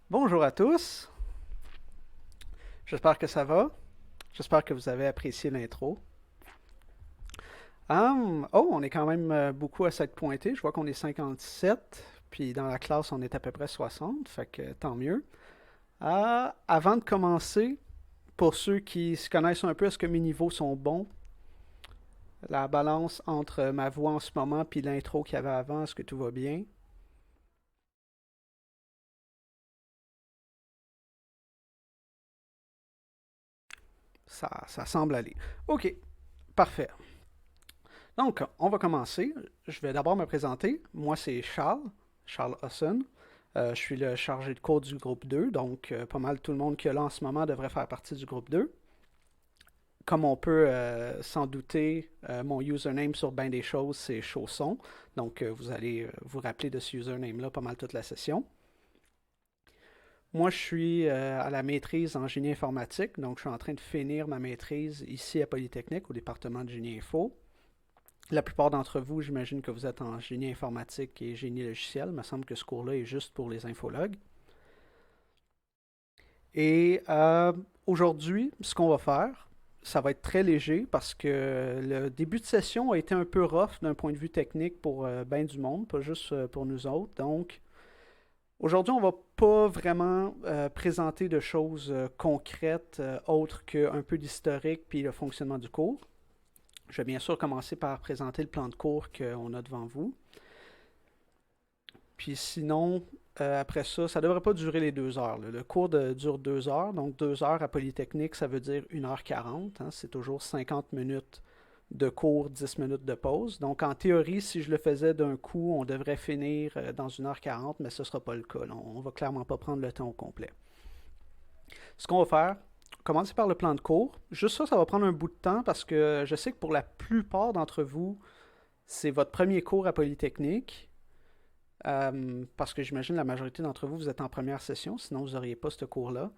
Bonjour à tous, j'espère que ça va, j'espère que vous avez apprécié l'intro. Oh, on est quand même beaucoup à s'être pointé, je vois qu'on est 57, puis dans la classe on est à peu près 60, fait que tant mieux. Avant de commencer, pour ceux qui se connaissent un peu, est-ce que mes niveaux sont bons? La balance entre ma voix en ce moment puis l'intro qu'il y avait avant, est-ce que tout va bien? Ça semble aller. Ok, parfait. Donc, on va commencer. Je vais d'abord me présenter. Moi, c'est Charles, Charles Hosson. Je suis le chargé de cours du groupe 2, donc pas mal tout le monde qui est là en ce moment devrait faire partie du groupe 2. Comme on peut s'en douter, mon username sur bien des choses, c'est Chausson. Donc, vous allez vous rappeler de ce username-là pas mal toute la session. Moi, je suis à la maîtrise en génie informatique, donc je suis en train de finir ma maîtrise ici à Polytechnique, au département de génie info. La plupart d'entre vous, j'imagine que vous êtes en génie informatique et génie logiciel. Il me semble que ce cours-là est juste pour les infologues. Et aujourd'hui, ce qu'on va faire, ça va être très léger parce que le début de session a été un peu rough d'un point de vue technique pour bien du monde, pas juste pour nous autres. Donc, aujourd'hui, on va pas vraiment présenter de choses concrètes autres qu'un peu d'historique puis le fonctionnement du cours. Je vais bien sûr commencer par présenter le plan de cours qu'on a devant vous. Puis sinon, après ça, ça ne devrait pas durer les 2 heures. Là. Le cours dure 2 heures, donc 2 heures à Polytechnique, ça veut dire 1h40. Hein, c'est toujours 50 minutes de cours, 10 minutes de pause. Donc en théorie, si je le faisais d'un coup, on devrait finir dans 1h40, mais ce ne sera pas le cas. Là. On ne va clairement pas prendre le temps au complet. Ce qu'on va faire, commencer par le plan de cours. Juste ça, ça va prendre un bout de temps parce que je sais que pour la plupart d'entre vous, c'est votre premier cours à Polytechnique, parce que j'imagine la majorité d'entre vous, vous êtes en première session, sinon vous n'auriez pas ce cours-là.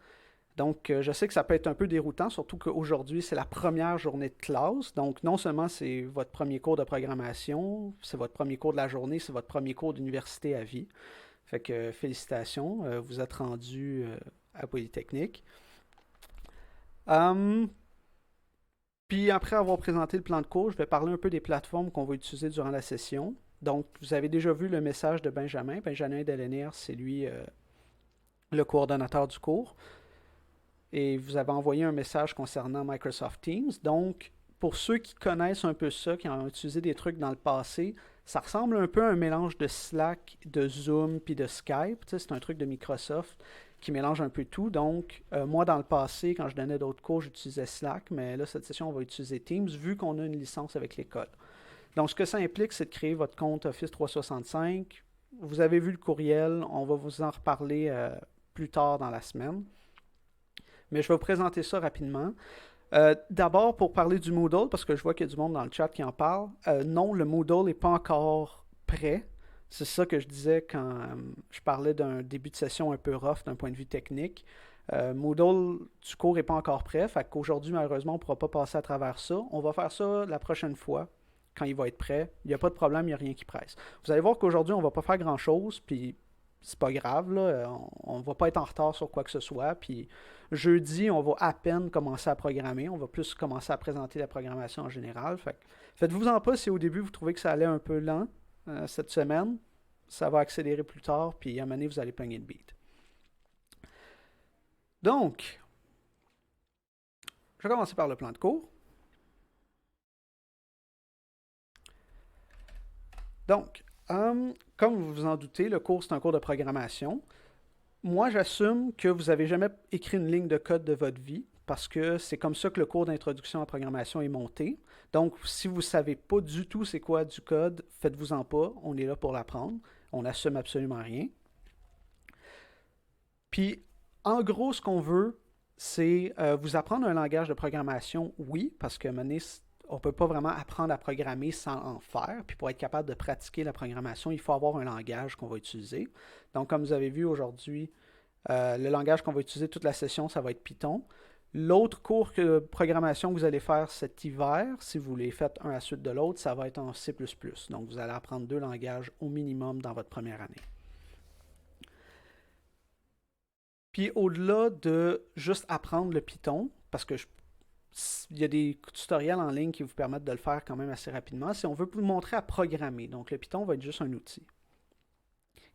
Donc, je sais que ça peut être un peu déroutant, surtout qu'aujourd'hui, c'est la première journée de classe. Donc, non seulement c'est votre premier cours de programmation, c'est votre premier cours de la journée, c'est votre premier cours d'université à vie. Fait que félicitations, vous êtes rendu à Polytechnique. Hum, Puis après avoir présenté le plan de cours, je vais parler un peu des plateformes qu'on va utiliser durant la session. Donc, vous avez déjà vu le message de Benjamin. Benjamin Delenir, c'est lui le coordonnateur du cours. Et vous avez envoyé un message concernant Microsoft Teams. Donc, pour ceux qui connaissent un peu ça, qui ont utilisé des trucs dans le passé, ça ressemble un peu à un mélange de Slack, de Zoom, puis de Skype. Tu sais, c'est un truc de Microsoft qui mélange un peu tout. Donc, moi, dans le passé, quand je donnais d'autres cours, j'utilisais Slack, mais là, cette session, on va utiliser Teams, vu qu'on a une licence avec l'école. Donc, ce que ça implique, c'est de créer votre compte Office 365. Vous avez vu le courriel, on va vous en reparler plus tard dans la semaine. Mais je vais vous présenter ça rapidement. D'abord, pour parler du Moodle, parce que je vois qu'il y a du monde dans le chat qui en parle, non, le Moodle n'est pas encore prêt. C'est ça que je disais quand je parlais d'un début de session un peu rough d'un point de vue technique. Moodle du cours n'est pas encore prêt, fait qu'aujourd'hui, malheureusement, on ne pourra pas passer à travers ça. On va faire ça la prochaine fois, quand il va être prêt. Il n'y a pas de problème, il n'y a rien qui presse. Vous allez voir qu'aujourd'hui, on ne va pas faire grand-chose, puis c'est pas grave, là. On ne va pas être en retard sur quoi que ce soit, puis jeudi, on va à peine commencer à programmer. On va plus commencer à présenter la programmation en général. Faites-vous-en pas si au début vous trouvez que ça allait un peu lent cette semaine. Ça va accélérer plus tard, puis à un moment donné, vous allez pogner le beat. Donc, je vais commencer par le plan de cours. Donc, comme vous vous en doutez, le cours, c'est un cours de programmation. Moi, j'assume que vous n'avez jamais écrit une ligne de code de votre vie parce que c'est comme ça que le cours d'introduction à la programmation est monté. Donc, si vous ne savez pas du tout c'est quoi du code, faites-vous-en pas. On est là pour l'apprendre. On n'assume absolument rien. Puis, en gros, ce qu'on veut, c'est vous apprendre un langage de programmation, oui, parce que on ne peut pas vraiment apprendre à programmer sans en faire. Puis pour être capable de pratiquer la programmation, il faut avoir un langage qu'on va utiliser. Donc, comme vous avez vu aujourd'hui, le langage qu'on va utiliser toute la session, ça va être Python. L'autre cours de programmation que vous allez faire cet hiver, si vous les faites un à la suite de l'autre, ça va être en C++. Donc, vous allez apprendre 2 langages au minimum dans votre première année. Puis au-delà de juste apprendre le Python, parce que il y a des tutoriels en ligne qui vous permettent de le faire quand même assez rapidement, si on veut vous montrer à programmer, donc le Python va être juste un outil.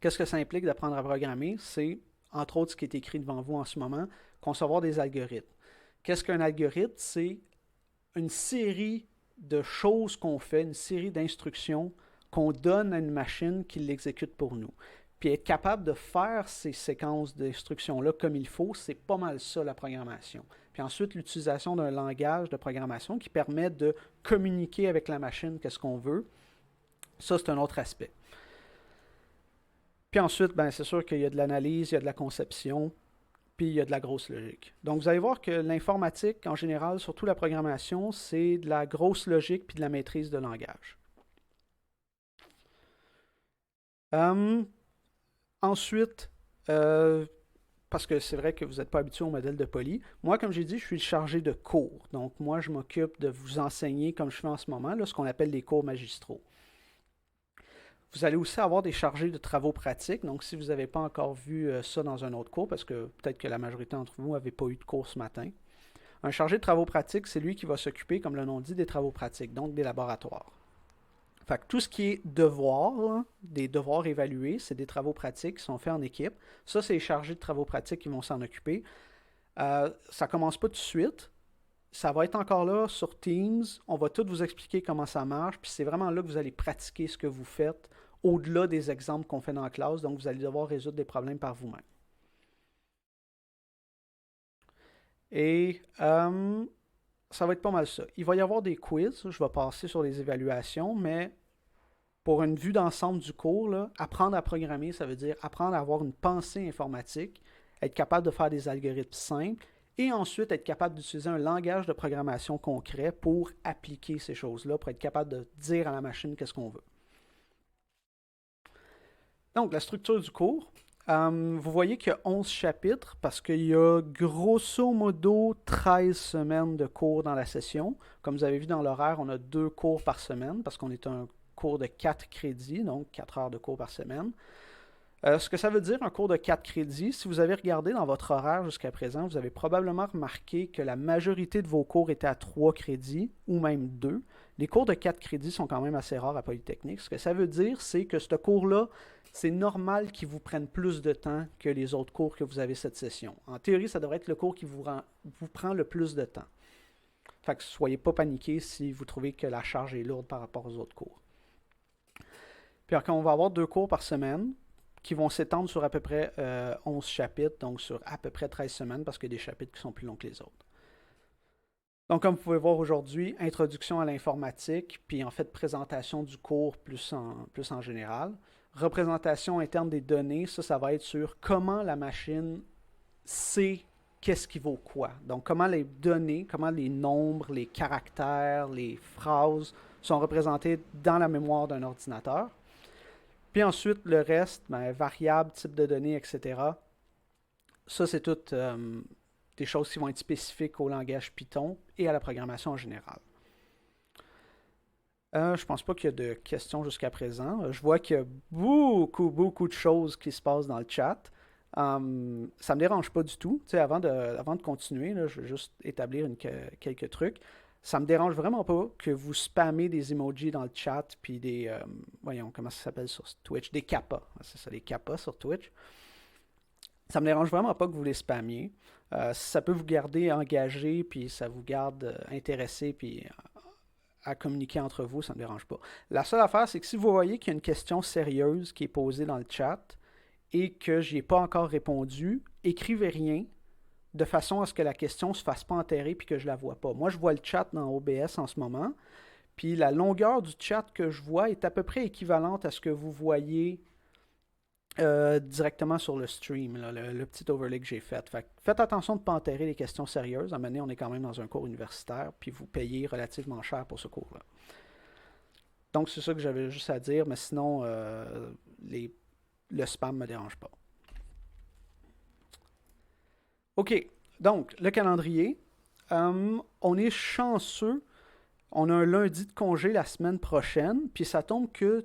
Qu'est-ce que ça implique d'apprendre à programmer? C'est, entre autres, ce qui est écrit devant vous en ce moment, concevoir des algorithmes. Qu'est-ce qu'un algorithme? C'est une série de choses qu'on fait, une série d'instructions qu'on donne à une machine qui l'exécute pour nous. Puis être capable de faire ces séquences d'instructions-là comme il faut, c'est pas mal ça la programmation. Puis ensuite, l'utilisation d'un langage de programmation qui permet de communiquer avec la machine qu'est-ce qu'on veut, ça c'est un autre aspect. Puis ensuite, ben, c'est sûr qu'il y a de l'analyse, il y a de la conception, puis il y a de la grosse logique. Donc vous allez voir que l'informatique, en général, surtout la programmation, c'est de la grosse logique puis de la maîtrise de langage. Ensuite, parce que c'est vrai que vous n'êtes pas habitué au modèle de poly, moi, comme j'ai dit, je suis chargé de cours. Donc moi, je m'occupe de vous enseigner, comme je fais en ce moment, là, ce qu'on appelle les cours magistraux. Vous allez aussi avoir des chargés de travaux pratiques. Donc, si vous n'avez pas encore vu ça dans un autre cours, parce que peut-être que la majorité d'entre vous n'avez pas eu de cours ce matin, un chargé de travaux pratiques, c'est lui qui va s'occuper, comme le nom dit, des travaux pratiques, donc des laboratoires. Fait que tout ce qui est devoirs, là, des devoirs évalués, c'est des travaux pratiques qui sont faits en équipe. Ça, c'est les chargés de travaux pratiques qui vont s'en occuper. Ça ne commence pas tout de suite. Ça va être encore là sur Teams. On va tout vous expliquer comment ça marche. Puis c'est vraiment là que vous allez pratiquer ce que vous faites au-delà des exemples qu'on fait dans la classe. Donc, vous allez devoir résoudre des problèmes par vous-même. Et ça va être pas mal ça. Il va y avoir des quiz. Je vais passer sur les évaluations, mais pour une vue d'ensemble du cours, là, apprendre à programmer, ça veut dire apprendre à avoir une pensée informatique, être capable de faire des algorithmes simples et ensuite être capable d'utiliser un langage de programmation concret pour appliquer ces choses-là, pour être capable de dire à la machine qu'est-ce qu'on veut. Donc, la structure du cours. Vous voyez qu'il y a 11 chapitres parce qu'il y a grosso modo 13 semaines de cours dans la session. Comme vous avez vu dans l'horaire, on a 2 cours par semaine parce qu'on est un cours de 4 crédits, donc 4 heures de cours par semaine. Ce que ça veut dire, un cours de 4 crédits, si vous avez regardé dans votre horaire jusqu'à présent, vous avez probablement remarqué que la majorité de vos cours étaient à 3 crédits ou même 2. Les cours de 4 crédits sont quand même assez rares à Polytechnique. Ce que ça veut dire, c'est que ce cours-là, c'est normal qu'il vous prenne plus de temps que les autres cours que vous avez cette session. En théorie, ça devrait être le cours qui vous prend le plus de temps. Fait que soyez pas paniqués si vous trouvez que la charge est lourde par rapport aux autres cours. Puis quand on va avoir 2 cours par semaine, qui vont s'étendre sur à peu près 11 chapitres, donc sur à peu près 13 semaines, parce qu'il y a des chapitres qui sont plus longs que les autres. Donc, comme vous pouvez voir aujourd'hui, introduction à l'informatique, puis en fait, présentation du cours plus en général. Représentation interne des données, ça va être sur comment la machine sait qu'est-ce qui vaut quoi. Donc, comment les données, comment les nombres, les caractères, les phrases sont représentés dans la mémoire d'un ordinateur. Puis ensuite, le reste, variables, type de données, etc. Ça, c'est toutes des choses qui vont être spécifiques au langage Python et à la programmation en général. Je pense pas qu'il y a de questions jusqu'à présent. Je vois qu'il y a beaucoup de choses qui se passent dans le chat. Ça me dérange pas du tout. Avant de continuer, là, je vais juste établir quelques trucs. Ça me dérange vraiment pas que vous spammez des emojis dans le chat, puis des, voyons, comment ça s'appelle sur Twitch, des kappas. C'est ça, des kappas sur Twitch. Ça me dérange vraiment pas que vous les spammiez. Ça peut vous garder engagé, puis ça vous garde intéressé, puis à communiquer entre vous, ça ne me dérange pas. La seule affaire, c'est que si vous voyez qu'il y a une question sérieuse qui est posée dans le chat et que je n'y ai pas encore répondu, écrivez rien de façon à ce que la question ne se fasse pas enterrer puis que je ne la vois pas. Moi, je vois le chat dans OBS en ce moment, puis la longueur du chat que je vois est à peu près équivalente à ce que vous voyez directement sur le stream, là, le petit overlay que j'ai fait. Faites attention de ne pas enterrer les questions sérieuses. À un moment donné, on est quand même dans un cours universitaire, puis vous payez relativement cher pour ce cours-là. Donc, c'est ça que j'avais juste à dire, mais sinon, le spam ne me dérange pas. OK, donc, le calendrier. On est chanceux. On a un lundi de congé la semaine prochaine, puis ça tombe que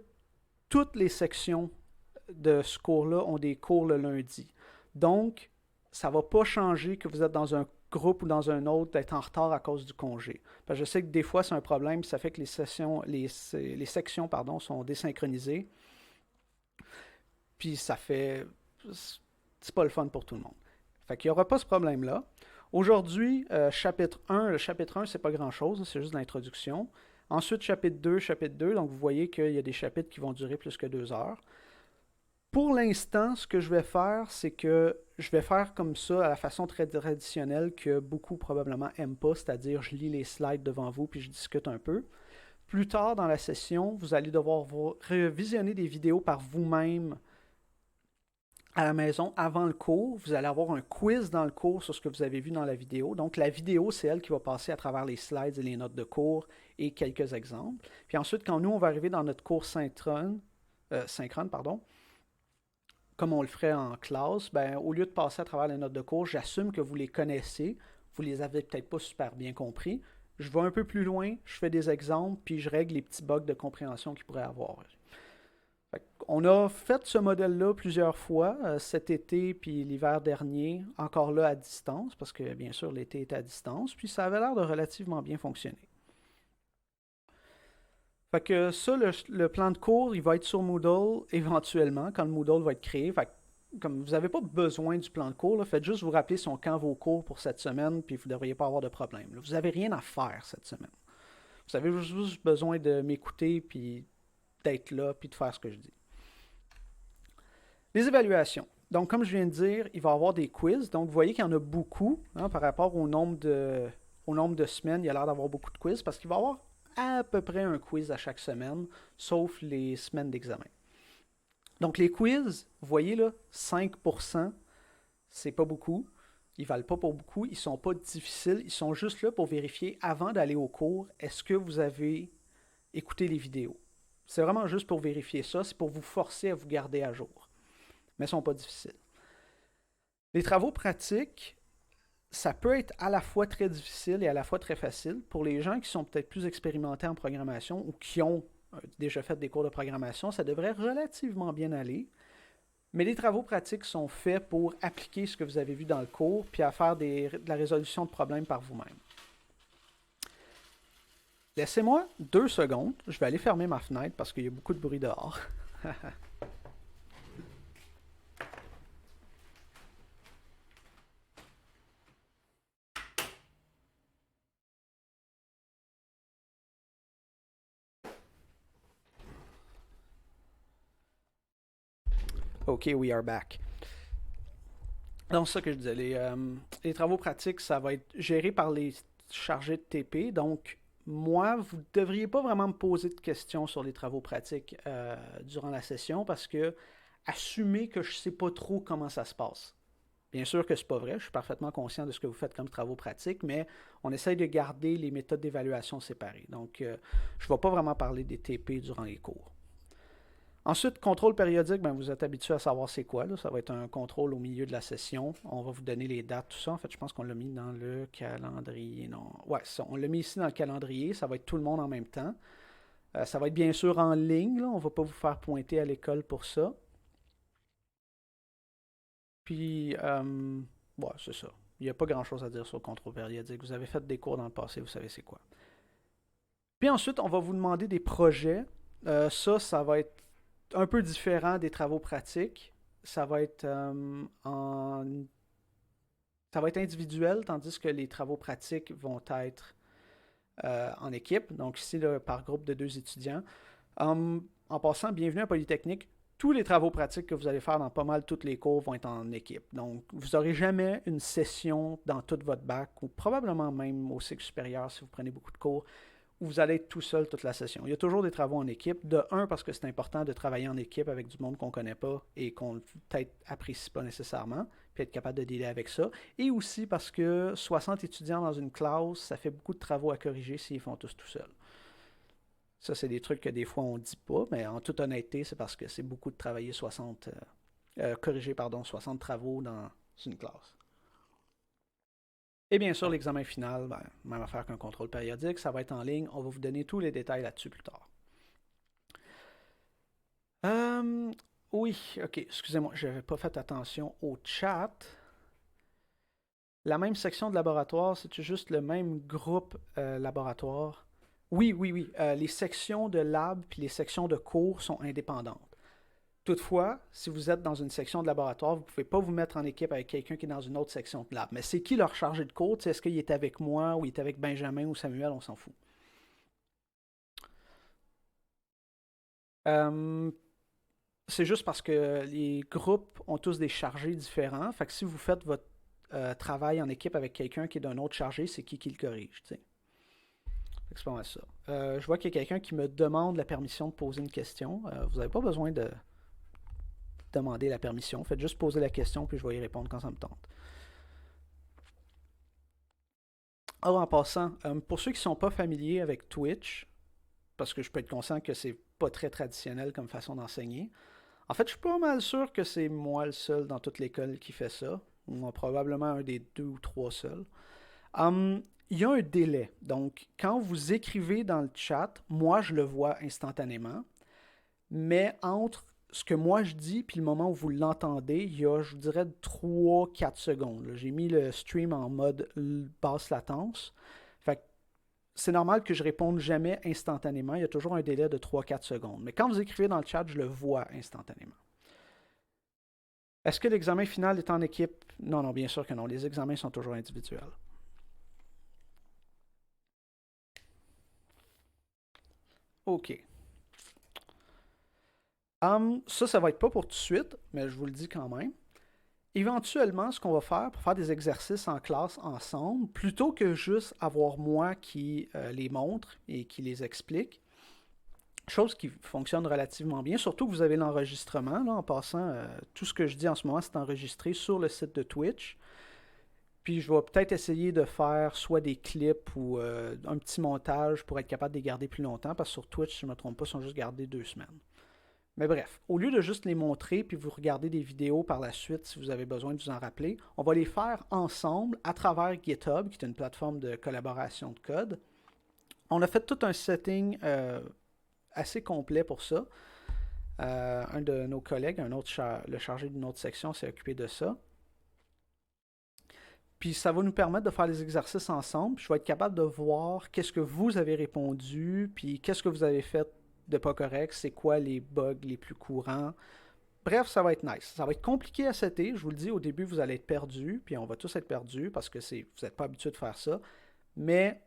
toutes les sections de ce cours-là ont des cours le lundi. Donc, ça ne va pas changer que vous êtes dans un groupe ou dans un autre d'être en retard à cause du congé. Parce que je sais que des fois, c'est un problème, ça fait que les sections sont désynchronisées. Puis ça fait... C'est pas le fun pour tout le monde. Fait qu'il n'y aura pas ce problème-là. Aujourd'hui, chapitre 1, le chapitre 1, c'est pas grand-chose, c'est juste l'introduction. Ensuite, chapitre 2, donc vous voyez qu'il y a des chapitres qui vont durer plus que 2 heures. Pour l'instant, ce que je vais faire, c'est que je vais faire comme ça, à la façon très traditionnelle que beaucoup probablement n'aiment pas, c'est-à-dire je lis les slides devant vous puis je discute un peu. Plus tard dans la session, vous allez devoir revisionner des vidéos par vous-même à la maison avant le cours. Vous allez avoir un quiz dans le cours sur ce que vous avez vu dans la vidéo. Donc la vidéo, c'est elle qui va passer à travers les slides et les notes de cours et quelques exemples. Puis ensuite, quand nous, on va arriver dans notre cours synchrone, comme on le ferait en classe, au lieu de passer à travers les notes de cours, j'assume que vous les connaissez, vous les avez peut-être pas super bien compris. Je vais un peu plus loin, je fais des exemples, puis je règle les petits bugs de compréhension qu'il pourrait avoir. On a fait ce modèle-là plusieurs fois, cet été puis l'hiver dernier, encore là à distance, parce que bien sûr l'été est à distance, puis ça avait l'air de relativement bien fonctionner. Fait que ça, le plan de cours, il va être sur Moodle éventuellement, quand le Moodle va être créé. Fait que, comme vous n'avez pas besoin du plan de cours, là, faites juste vous rappeler son camp vos cours pour cette semaine, puis vous ne devriez pas avoir de problème. Là. Vous n'avez rien à faire cette semaine. Vous avez juste besoin de m'écouter, puis d'être là, puis de faire ce que je dis. Les évaluations. Donc, comme je viens de dire, il va y avoir des quiz. Donc, vous voyez qu'il y en a beaucoup par rapport au nombre de semaines. Il y a l'air d'avoir beaucoup de quiz parce qu'il va y avoir à peu près un quiz à chaque semaine, sauf les semaines d'examen. Donc, les quiz, vous voyez là, 5%, c'est pas beaucoup. Ils valent pas pour beaucoup, ils sont pas difficiles, ils sont juste là pour vérifier avant d'aller au cours, est-ce que vous avez écouté les vidéos. C'est vraiment juste pour vérifier ça, c'est pour vous forcer à vous garder à jour. Mais ils sont pas difficiles. Les travaux pratiques, ça peut être à la fois très difficile et à la fois très facile. Pour les gens qui sont peut-être plus expérimentés en programmation ou qui ont déjà fait des cours de programmation, ça devrait relativement bien aller. Mais les travaux pratiques sont faits pour appliquer ce que vous avez vu dans le cours, puis à faire de la résolution de problèmes par vous-même. Laissez-moi 2 secondes. Je vais aller fermer ma fenêtre parce qu'il y a beaucoup de bruit dehors. OK, we are back. Donc, c'est ça que je disais. Les travaux pratiques, ça va être géré par les chargés de TP. Donc, moi, vous ne devriez pas vraiment me poser de questions sur les travaux pratiques durant la session parce que assumez que je ne sais pas trop comment ça se passe. Bien sûr que c'est pas vrai, je suis parfaitement conscient de ce que vous faites comme travaux pratiques, mais on essaye de garder les méthodes d'évaluation séparées. Donc, je ne vais pas vraiment parler des TP durant les cours. Ensuite, contrôle périodique, ben, vous êtes habitué à savoir c'est quoi. Là. Ça va être un contrôle au milieu de la session. On va vous donner les dates, tout ça. En fait, je pense qu'on l'a mis dans le calendrier. Non, ouais, ça, on l'a mis ici dans le calendrier. Ça va être tout le monde en même temps. Ça va être bien sûr en ligne. Là. On ne va pas vous faire pointer à l'école pour ça. Puis, ouais, c'est ça. Il n'y a pas grand-chose à dire sur le contrôle périodique. Vous avez fait des cours dans le passé, vous savez c'est quoi. Puis ensuite, on va vous demander des projets. Ça va être un peu différent des travaux pratiques. Ça va être ça va être individuel, tandis que les travaux pratiques vont être en équipe. Donc ici, là, par groupe de 2 étudiants. En passant, bienvenue à Polytechnique. Tous les travaux pratiques que vous allez faire dans pas mal tous les cours vont être en équipe. Donc, vous n'aurez jamais une session dans tout votre bac, ou probablement même au cycle supérieur si vous prenez beaucoup de cours, où vous allez être tout seul toute la session. Il y a toujours des travaux en équipe. De un, parce que c'est important de travailler en équipe avec du monde qu'on ne connaît pas et qu'on peut-être apprécie pas nécessairement, puis être capable de dealer avec ça. Et aussi parce que 60 étudiants dans une classe, ça fait beaucoup de travaux à corriger s'ils font tous tout seuls. Ça, c'est des trucs que des fois on ne dit pas, mais en toute honnêteté, c'est parce que c'est beaucoup de travailler 60 travaux dans une classe. Et bien sûr, l'examen final, ben, même affaire qu'un contrôle périodique, ça va être en ligne. On va vous donner tous les détails là-dessus plus tard. Euh, oui, ok, excusez-moi, je n'avais pas fait attention au chat. La même section de laboratoire, c'est juste le même groupe laboratoire? Oui, oui, oui. Les sections de lab puis les sections de cours sont indépendantes. Toutefois, si vous êtes dans une section de laboratoire, vous ne pouvez pas vous mettre en équipe avec quelqu'un qui est dans une autre section de lab. Mais c'est qui leur chargé de cours? Est-ce qu'il est avec moi ou il est avec Benjamin ou Samuel? On s'en fout. Euh, c'est juste parce que les groupes ont tous des chargés différents. Fait que si vous faites votre travail en équipe avec quelqu'un qui est d'un autre chargé, c'est qui le corrige. T'sais. C'est pas mal ça. Je vois qu'il y a quelqu'un qui me demande la permission de poser une question. Vous n'avez pas besoin de demander la permission. Faites juste poser la question, puis je vais y répondre quand ça me tente. Alors, en passant, pour ceux qui ne sont pas familiers avec Twitch, parce que je peux être conscient que c'est pas très traditionnel comme façon d'enseigner, en fait, je suis pas mal sûr que c'est moi le seul dans toute l'école qui fait ça, ou probablement un des 2 ou 3 seuls. Il y a un délai. Donc, quand vous écrivez dans le chat, moi, je le vois instantanément. Mais entre ce que moi je dis puis le moment où vous l'entendez, il y a, je vous dirais, 3-4 secondes. J'ai mis le stream en mode basse latence. Fait que c'est normal que je réponde jamais instantanément. Il y a toujours un délai de 3-4 secondes. Mais quand vous écrivez dans le chat, je le vois instantanément. Est-ce que l'examen final est en équipe? Non, non, bien sûr que non. Les examens sont toujours individuels. OK. Ça va être pas pour tout de suite, mais je vous le dis quand même. Éventuellement, ce qu'on va faire pour faire des exercices en classe ensemble, plutôt que juste avoir moi qui les montre et qui les explique, chose qui fonctionne relativement bien, surtout que vous avez l'enregistrement. Là, en passant, tout ce que je dis en ce moment, c'est enregistré sur le site de Twitch. Puis je vais peut-être essayer de faire soit des clips ou un petit montage pour être capable de les garder plus longtemps, parce que sur Twitch, si je ne me trompe pas, ils sont juste gardés 2 semaines. Mais bref, au lieu de juste les montrer puis vous regardez des vidéos par la suite si vous avez besoin de vous en rappeler, on va les faire ensemble à travers GitHub, qui est une plateforme de collaboration de code. On a fait tout un setting assez complet pour ça. Un de nos collègues, le chargé d'une autre section, s'est occupé de ça. Puis ça va nous permettre de faire les exercices ensemble. Je vais être capable de voir qu'est-ce que vous avez répondu, puis qu'est-ce que vous avez fait de pas correct, c'est quoi les bugs les plus courants. Bref, ça va être nice. Ça va être compliqué à setter. Je vous le dis, au début, vous allez être perdu, puis on va tous être perdus parce que vous n'êtes pas habitué de faire ça. Mais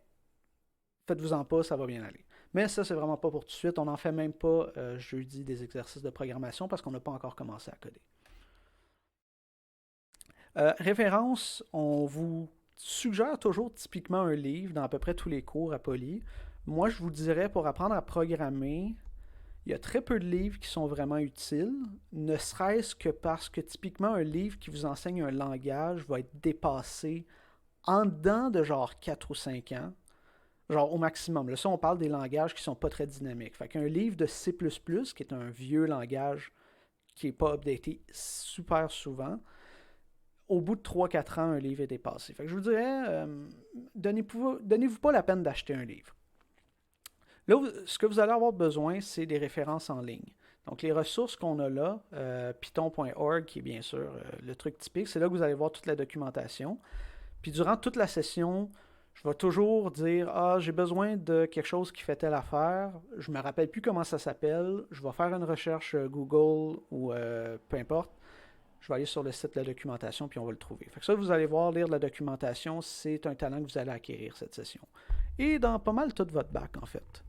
faites-vous-en pas, ça va bien aller. Mais ça, c'est vraiment pas pour tout de suite. On n'en fait même pas jeudi des exercices de programmation parce qu'on n'a pas encore commencé à coder. Référence, on vous suggère toujours typiquement un livre dans à peu près tous les cours à Poly. Moi, je vous dirais pour apprendre à programmer, il y a très peu de livres qui sont vraiment utiles, ne serait-ce que parce que typiquement un livre qui vous enseigne un langage va être dépassé en dedans de genre 4 ou 5 ans, genre au maximum. Là, ça, on parle des langages qui sont pas très dynamiques. Fait qu'un livre de C++, qui est un vieux langage qui n'est pas updaté super souvent, au bout de 3-4 ans, un livre est dépassé. Fait que je vous dirais, donnez-vous pas la peine d'acheter un livre. Là, ce que vous allez avoir besoin, c'est des références en ligne. Donc, les ressources qu'on a là, python.org, qui est bien sûr le truc typique, c'est là que vous allez voir toute la documentation. Puis, durant toute la session, je vais toujours dire, ah, j'ai besoin de quelque chose qui fait telle affaire. Je ne me rappelle plus comment ça s'appelle. Je vais faire une recherche Google ou peu importe. Je vais aller sur le site de la documentation, puis on va le trouver. Fait que ça, vous allez voir, lire la documentation, c'est un talent que vous allez acquérir cette session. Et dans pas mal tout votre bac, en fait.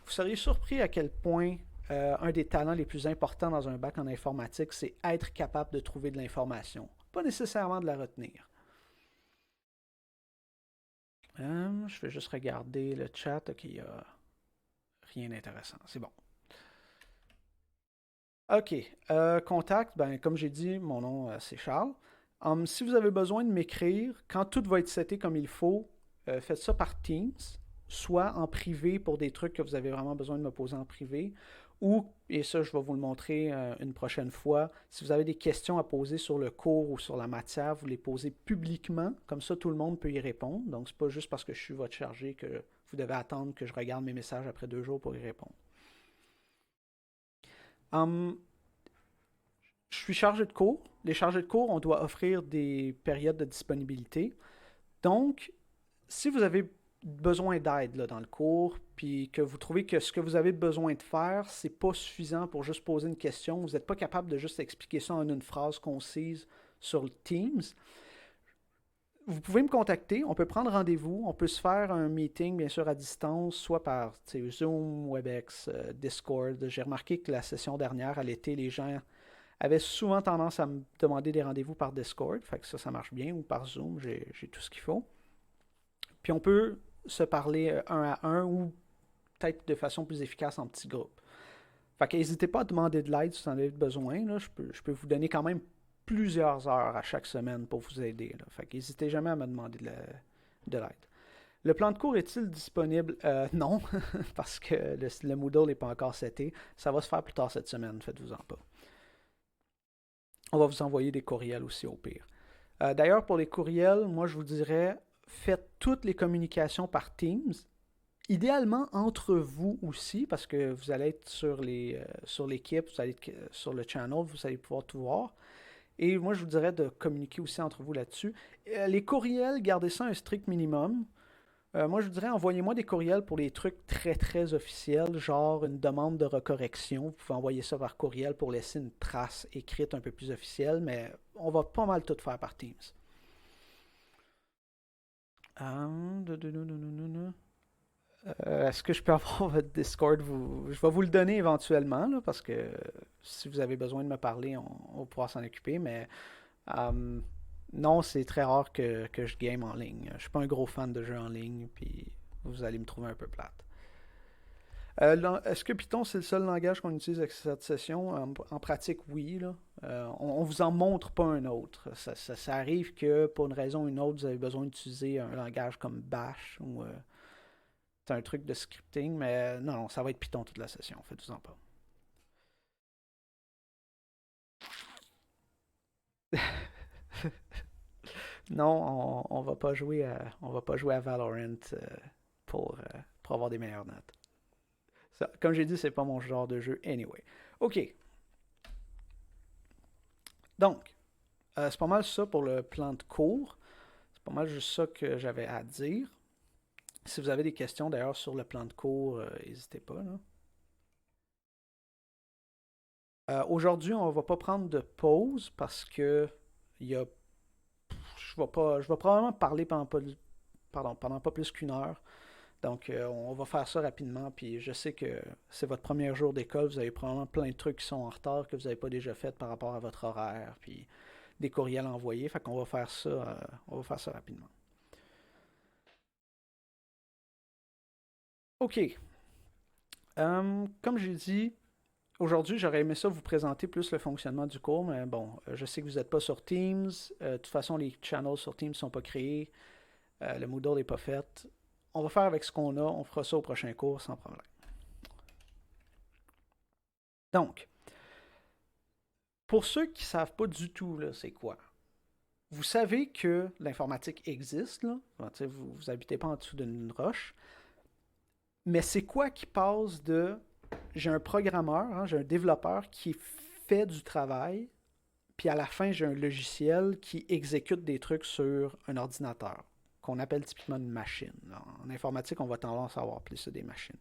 Vous seriez surpris à quel point un des talents les plus importants dans un bac en informatique, c'est être capable de trouver de l'information. Pas nécessairement de la retenir. Je vais juste regarder le chat. Ok, il n'y a rien d'intéressant. C'est bon. Ok. Contact, ben, comme j'ai dit, mon nom c'est Charles. Si vous avez besoin de m'écrire, quand tout va être seté comme il faut, faites ça par Teams, soit en privé pour des trucs que vous avez vraiment besoin de me poser en privé, ou, et ça je vais vous le montrer une prochaine fois, si vous avez des questions à poser sur le cours ou sur la matière, vous les posez publiquement, comme ça tout le monde peut y répondre. Donc c'est pas juste parce que je suis votre chargé que vous devez attendre que je regarde mes messages après 2 jours pour y répondre. Hum, je suis chargé de cours. Les chargés de cours, on doit offrir des périodes de disponibilité. Donc, si vous avez besoin d'aide dans le cours, puis que vous trouvez que ce que vous avez besoin de faire, c'est pas suffisant pour juste poser une question, vous n'êtes pas capable de juste expliquer ça en une phrase concise sur le Teams, vous pouvez me contacter, on peut prendre rendez-vous, on peut se faire un meeting bien sûr à distance, soit par Zoom, WebEx, Discord. J'ai remarqué que la session dernière, à l'été, les gens avaient souvent tendance à me demander des rendez-vous par Discord, fait que ça marche bien, ou par Zoom, j'ai tout ce qu'il faut. Puis on peut se parler un à un ou peut-être de façon plus efficace en petits groupes. Fait que n'hésitez pas à demander de l'aide si vous en avez besoin. Là. Je peux vous donner quand même plusieurs heures à chaque semaine pour vous aider. Là. Fait que n'hésitez jamais à me demander de l'aide. Le plan de cours est-il disponible? Non, parce que le Moodle n'est pas encore seté. Ça va se faire plus tard cette semaine, faites-vous-en pas. On va vous envoyer des courriels aussi au pire. D'ailleurs, pour les courriels, moi je vous dirais, faites toutes les communications par Teams. Idéalement entre vous aussi, parce que vous allez être sur l'équipe, vous allez être sur le channel, vous allez pouvoir tout voir. Et moi, je vous dirais de communiquer aussi entre vous là-dessus. Les courriels, gardez ça un strict minimum. Moi, je vous dirais, envoyez-moi des courriels pour les trucs très, très officiels, genre une demande de recorrection. Vous pouvez envoyer ça par courriel pour laisser une trace écrite un peu plus officielle, mais on va pas mal tout faire par Teams. Est-ce que je peux avoir votre Discord? Je vais vous le donner éventuellement, là, parce que si vous avez besoin de me parler, on va pouvoir s'en occuper, mais euh, non, c'est très rare que je game en ligne. Je suis pas un gros fan de jeux en ligne, puis vous allez me trouver un peu plate. Est-ce que Python, c'est le seul langage qu'on utilise avec cette session? En pratique, oui. Là. On ne vous en montre pas un autre. Ça arrive que pour une raison ou une autre, vous avez besoin d'utiliser un langage comme Bash ou c'est un truc de scripting, mais non, non, ça va être Python toute la session, faites-vous-en pas. Non, on va pas jouer on va pas jouer à Valorant pour avoir des meilleures notes. Ça, comme j'ai dit, c'est pas mon genre de jeu anyway. OK. Donc, c'est pas mal ça pour le plan de cours. C'est pas mal juste ça que j'avais à dire. Si vous avez des questions d'ailleurs sur le plan de cours, n'hésitez pas, là. Aujourd'hui, on va pas prendre de pause parce que il y a, je vais probablement parler pendant pas plus qu'une heure. Donc, on va faire ça rapidement. Puis, je sais que c'est votre premier jour d'école. Vous avez probablement plein de trucs qui sont en retard que vous n'avez pas déjà fait par rapport à votre horaire. Puis, des courriels envoyés. Fait qu'on va faire ça, on va faire ça rapidement. OK. Comme j'ai dit, aujourd'hui, j'aurais aimé ça vous présenter plus le fonctionnement du cours, mais bon, je sais que vous n'êtes pas sur Teams. De toute façon, les channels sur Teams ne sont pas créés. Le Moodle n'est pas fait. On va faire avec ce qu'on a. On fera ça au prochain cours sans problème. Donc, pour ceux qui ne savent pas du tout, là, c'est quoi? Vous savez que l'informatique existe, là. Enfin, vous n'habitez pas en dessous d'une roche. Mais c'est quoi qui passe de j'ai un programmeur, hein, j'ai un développeur qui fait du travail, puis à la fin, j'ai un logiciel qui exécute des trucs sur un ordinateur, qu'on appelle typiquement une machine. En informatique, on va tendance à avoir plus ça des machines.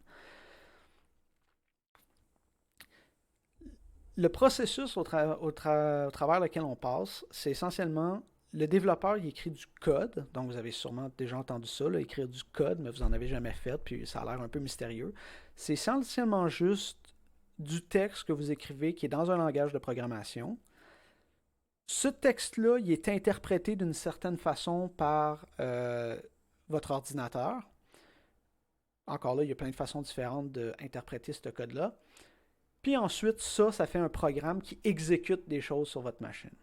Le processus au travers lequel on passe, c'est essentiellement le développeur, il écrit du code. Donc, vous avez sûrement déjà entendu ça, là, écrire du code, mais vous n'en avez jamais fait, puis ça a l'air un peu mystérieux. C'est essentiellement juste du texte que vous écrivez qui est dans un langage de programmation. Ce texte-là, il est interprété d'une certaine façon par votre ordinateur. Encore là, il y a plein de façons différentes d'interpréter ce code-là. Puis ensuite, ça fait un programme qui exécute des choses sur votre machine.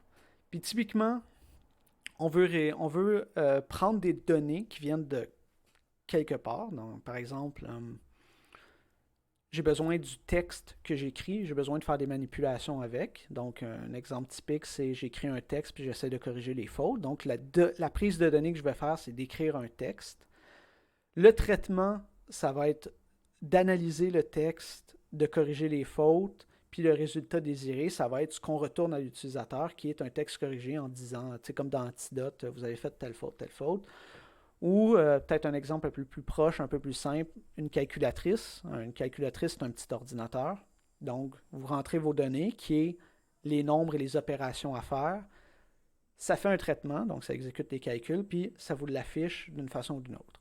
Puis typiquement, on veut prendre des données qui viennent de quelque part. Donc, par exemple, j'ai besoin du texte que j'écris, j'ai besoin de faire des manipulations avec. Donc, un exemple typique, c'est j'écris un texte puis j'essaie de corriger les fautes. Donc, la prise de données que je vais faire, c'est d'écrire un texte. Le traitement, ça va être d'analyser le texte, de corriger les fautes, puis le résultat désiré, ça va être ce qu'on retourne à l'utilisateur, qui est un texte corrigé en disant, tu sais, comme dans Antidote, vous avez fait telle faute, telle faute. Ou peut-être un exemple un peu plus proche, un peu plus simple, une calculatrice. Une calculatrice, c'est un petit ordinateur. Donc, vous rentrez vos données, qui est les nombres et les opérations à faire. Ça fait un traitement, donc ça exécute des calculs, puis ça vous l'affiche d'une façon ou d'une autre.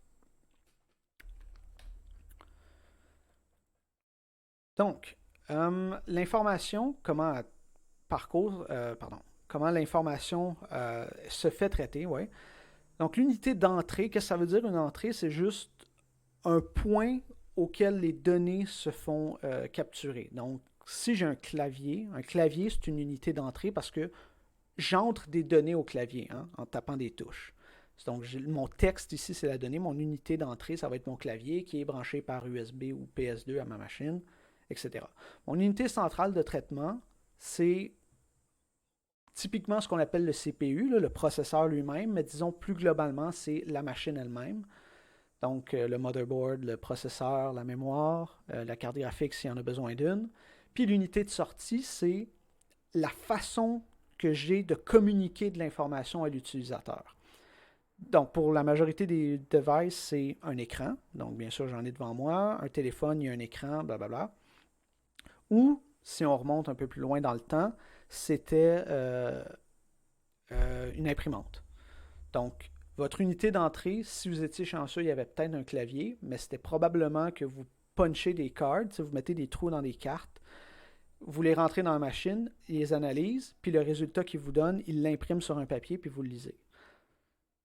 Donc, l'information, comment l'information se fait traiter, ouais. Donc, l'unité d'entrée, qu'est-ce que ça veut dire une entrée? C'est juste un point auquel les données se font capturer. Donc, si j'ai un clavier, c'est une unité d'entrée parce que j'entre des données au clavier hein, en tapant des touches. Donc, mon texte ici, c'est la donnée. Mon unité d'entrée, ça va être mon clavier qui est branché par USB ou PS2 à ma machine, etc. Mon unité centrale de traitement, c'est typiquement ce qu'on appelle le CPU, là, le processeur lui-même, mais disons plus globalement, c'est la machine elle-même. Donc, le motherboard, le processeur, la mémoire, la carte graphique s'il y en a besoin d'une. Puis l'unité de sortie, c'est la façon que j'ai de communiquer de l'information à l'utilisateur. Donc, pour la majorité des devices, c'est un écran. Donc, bien sûr, j'en ai devant moi. Un téléphone, il y a un écran, blablabla. Ou, si on remonte un peu plus loin dans le temps, c'était une imprimante. Donc, votre unité d'entrée, si vous étiez chanceux, il y avait peut-être un clavier, mais c'était probablement que vous punchez des cards, vous mettez des trous dans des cartes, vous les rentrez dans la machine, il les analyse, puis le résultat qu'il vous donne, il l'imprime sur un papier, puis vous le lisez.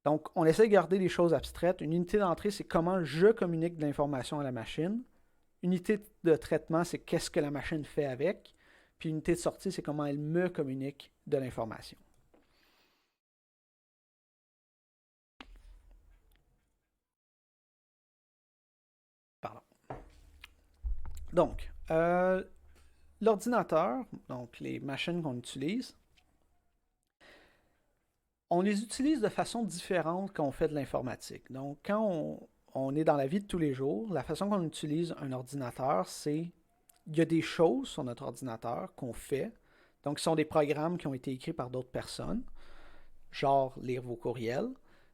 Donc, on essaie de garder les choses abstraites. Une unité d'entrée, c'est comment je communique de l'information à la machine. Unité de traitement, c'est qu'est-ce que la machine fait avec. Puis l'unité de sortie, c'est comment elle me communique de l'information. Pardon. Donc, l'ordinateur, donc les machines qu'on utilise, on les utilise de façon différente quand on fait de l'informatique. Donc, quand on est dans la vie de tous les jours, la façon qu'on utilise un ordinateur, c'est il y a des choses sur notre ordinateur qu'on fait. Donc, ce sont des programmes qui ont été écrits par d'autres personnes, genre lire vos courriels,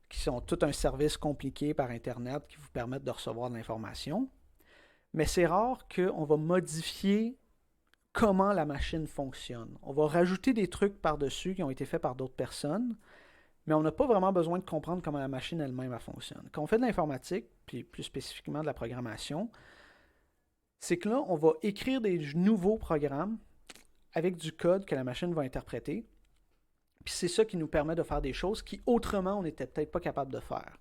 qui sont tout un service compliqué par Internet qui vous permettent de recevoir de l'information. Mais c'est rare qu'on va modifier comment la machine fonctionne. On va rajouter des trucs par-dessus qui ont été faits par d'autres personnes, mais on n'a pas vraiment besoin de comprendre comment la machine elle-même fonctionne. Quand on fait de l'informatique, puis plus spécifiquement de la programmation, c'est que là, on va écrire des nouveaux programmes avec du code que la machine va interpréter. Puis c'est ça qui nous permet de faire des choses qui autrement on n'était peut-être pas capable de faire.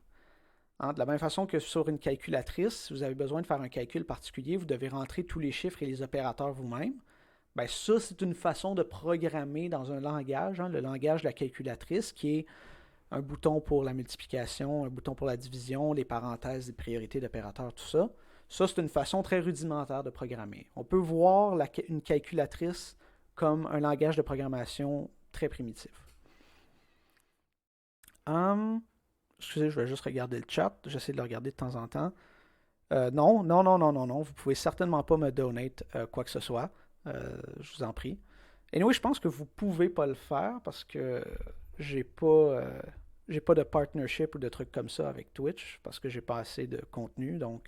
Hein, de la même façon que sur une calculatrice, si vous avez besoin de faire un calcul particulier, vous devez rentrer tous les chiffres et les opérateurs vous-même. Ben ça, c'est une façon de programmer dans un langage, hein, le langage de la calculatrice, qui est un bouton pour la multiplication, un bouton pour la division, les parenthèses, les priorités d'opérateurs, tout ça. Ça, c'est une façon très rudimentaire de programmer. On peut voir une calculatrice comme un langage de programmation très primitif. Excusez, je vais juste regarder le chat. J'essaie de le regarder de temps en temps. Non, non, non, non, non, non. Vous pouvez certainement pas me donate quoi que ce soit. Je vous en prie. Et oui, je pense que vous pouvez pas le faire parce que j'ai pas de partnership ou de trucs comme ça avec Twitch parce que j'ai pas assez de contenu. Donc,